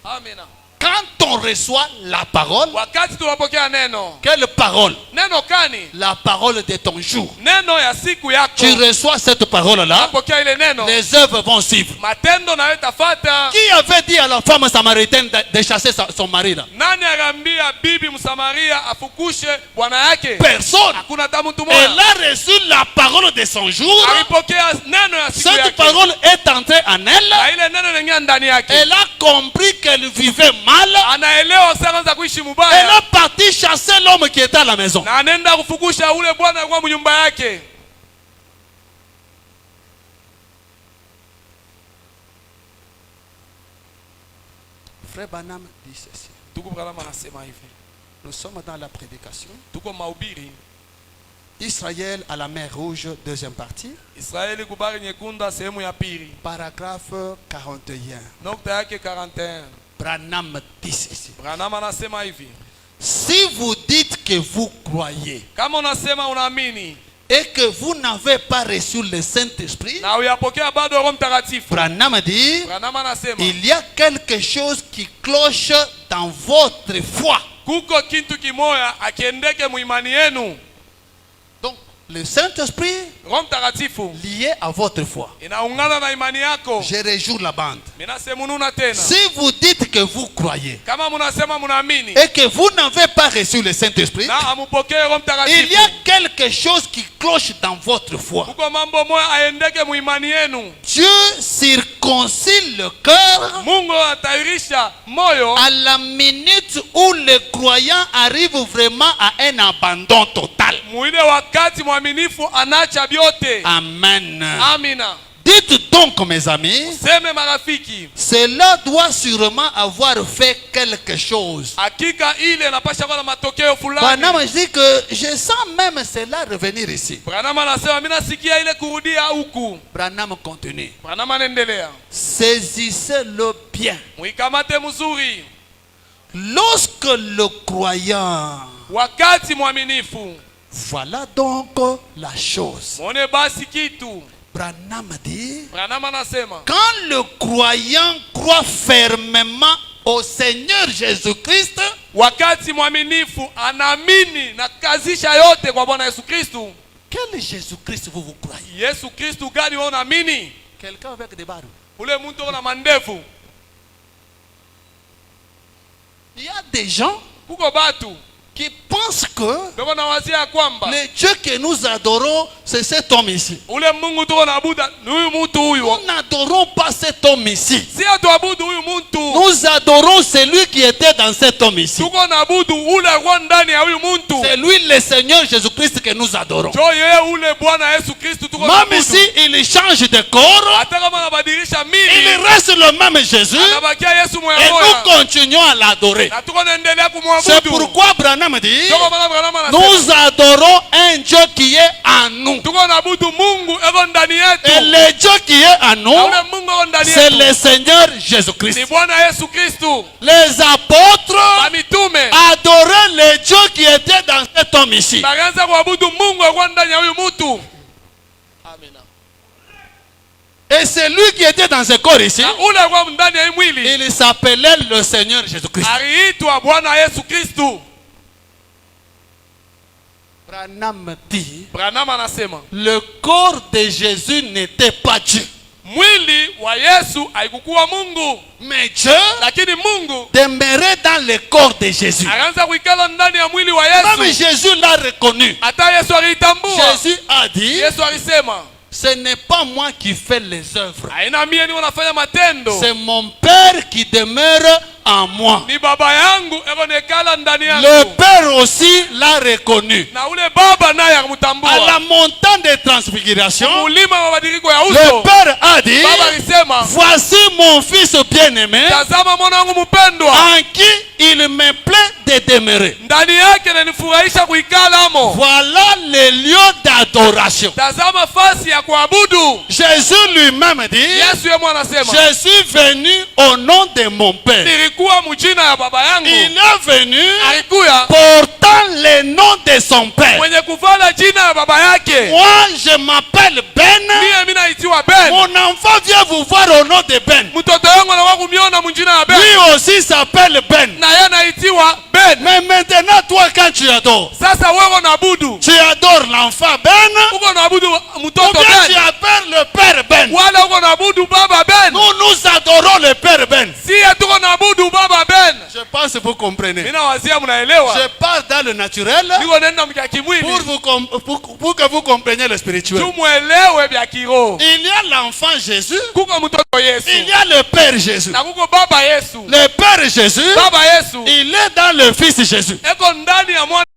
Amina. quand on reçoit la parole, wakati tunapokea neno. quelle parole? Neno kani? La parole de ton jour. Neno ya siku yako. Tu reçois cette parole-là, Unapokea ile neno. les œuvres vont suivre. Matendo na yatafata. Qui avait dit à la femme samaritaine de chasser son mari là? Nani agambia bibi Msamaria afukushe bwana yake? Personne. Hakuna hata mtu Elle mmoja. a reçu la parole de son jour. Alipokea neno ya siku Cette yake. parole est entrée en elle. Na ile neno lingine ndani yake. Elle a compris qu'elle vivait mal. Anaelewa sasa za kuishi Elle mubaya. est partie chasser l'homme qui était à la maison. Na anaenda kufukusha ule bwana alikuwa mnyumba yake. Frère Branham dit ceci. Tuko Branham anasema hivi. Nous sommes dans la prédication. Tuko mahubiri. Israël à la mer Rouge, deuxième partie. Israeli kubari nyekunda sehemu ya pili. Paragraphe 41. Nokta yake 41. Branham dit ceci. Branham anasema hivi. Si vous dites que vous croyez Kama unasema unaamini et que vous n'avez pas reçu le Saint-Esprit, na uyapokea bado Roho Mtakatifu. Branham dit, Branham anasema il y a quelque chose qui cloche dans votre foi. kuko kintu kimoya akiendeke muimani yenu. Donc, le Saint-Esprit Roho Mtakatifu lié à votre foi. inaungana na imani yako. Je rejoue la bande. Mina semununa tena. Si vous dites que vous croyez Kama munasema munaamini et que vous n'avez pas reçu le Saint-Esprit, na amupokee Roho il Mtakatifu. y a quelque chose qui cloche dans votre foi. Kuko mambo moya aendeke muimani yenu. Dieu circoncile le cœur Mungu atairisha moyo à la minute où le croyant arrive vraiment à un abandon total. muile wakati mwaminifu anacha byote. Amen. Amina. Dites donc, mes amis, Seme marafiki. cela doit sûrement avoir fait quelque chose. Hakika ile napasha kuwa na matokeo Branham fulani. dit que je sens même cela revenir ici. Branham anasema mimi nasikia ile kurudia huku. Branham continue. Branham anaendelea. Saisissez-le bien. Muikamate mzuri. Lorsque le croyant, Wakati mwaminifu. voilà donc la chose. Mwone basi kitu. Branham dit, Branham anasema quand le croyant croit fermement au Seigneur Jésus-Christ, wakati mwaminifu anaamini na kazisha yote kwa Bwana Yesu Kristo. quel Jésus-Christ vous croyez? Yesu Kristo gani wewe unaamini? Quelqu'un avec des barres. Ule mtu una mandevu. Il y a des gens Kuko batu qui pensent que ndio nawazia kwamba le Dieu que nous adorons, c'est cet homme ici. ule Mungu tuko naabudu ni huyu mtu huyu. Nous n'adorons pas cet homme ici. Si atuabudu huyu mtu. Nous adorons celui qui était dans cet homme ici. Tuko naabudu ule alikuwa ndani ya huyu mtu. C'est lui le Seigneur Jésus-Christ que nous adorons. Jo yeye ule Bwana Yesu Kristo tuko Même naabudu. si il change de corps, Hata kama anabadilisha il mili. reste le même Jésus Anabakia Yesu et moya nous moya. continuons à l'adorer. Na tuko naendelea kumwabudu. C'est pourquoi Branham dit, Ndio maana Branham anasema nous adorons un Dieu qui est en nous. tuko naabudu Mungu eko ndani yetu. Et le Dieu qui est en nous, Na ule Mungu eko ndani c'est yetu. le Seigneur Jésus-Christ. Ni Bwana Yesu Kristo. Les apôtres Na mitume adoraient le Dieu qui était dans cet homme ici. bakaanza kuabudu Mungu eko ndani ya huyu mtu. Et c'est lui qui était dans ce corps ici. Na ule eko ndani ya hii mwili Il s'appelait le Seigneur Jésus-Christ. aliitwa Bwana Yesu Kristo. Branham dit, Branham anasema le corps de Jésus n'était pas Dieu. mwili wa Yesu haikukuwa Mungu, Mais Dieu lakini Mungu demeurait dans le corps de Jésus. akaanza kuikala ndani ya mwili wa Même Yesu. Jésus l'a reconnu. Hata Yesu aliitambua. Jésus a dit, Yesu alisema ce n'est pas moi qui fais les œuvres. haina mie ni wanafanya matendo, C'est mon Père qui demeure en moi. ni baba yangu eko nekala ndani Le yangu. Père aussi l'a reconnu. Na ule baba naye À la akamtambua. montagne de transfiguration, Mulima wa mabadiliko ya le uso, Père a dit, baba alisema voici mon fils bien-aimé, tazama mwana wangu mpendwa, en qui il me plaît de demeurer. ndani yake nanifurahisha kuikala amo. Voilà le lieu d'adoration. Tazama fasi ya kuabudu. Jésus lui-même dit, Yesu yeye anasema je suis venu au nom de mon Père. nilikuwa mjina ya baba yangu. Il est venu Alikuya portant le nom de son Père. mwenye kuvala jina ya baba yake. Moi, je m'appelle Ben. Mie mimi naitiwa anaitiwa Ben. Mon enfant vient vous voir au nom de Ben. Mtoto wangu anakuwa kumiona munjina ya Ben. Lui aussi s'appelle Ben. Na yeye anaitiwa Ben. Mais maintenant, toi, quand tu adores, Sasa wewe unaabudu. tu adores l'enfant Ben, Uko unaabudu ou mtoto bien tu Ben. appelles le Père Ben. Wala uko unaabudu baba Ben. Nous adorons le Père Ben. Si tuko unaabudu baba Ben. Je pense que vous comprenez. Mimi nawazia mnaelewa. Je parle dans le naturel Niko nenda mkia kimwili. pour que vous compreniez le spirituel. Tumuelewe vya kiroho. Il y a l'enfant Jésus, Kuko mtoto Yesu. il y a le Père Jésus. Na kuko baba Yesu. Le Père Jésus, Baba Yesu. il est dans le Fils Jésus. Eko ndani ya mwana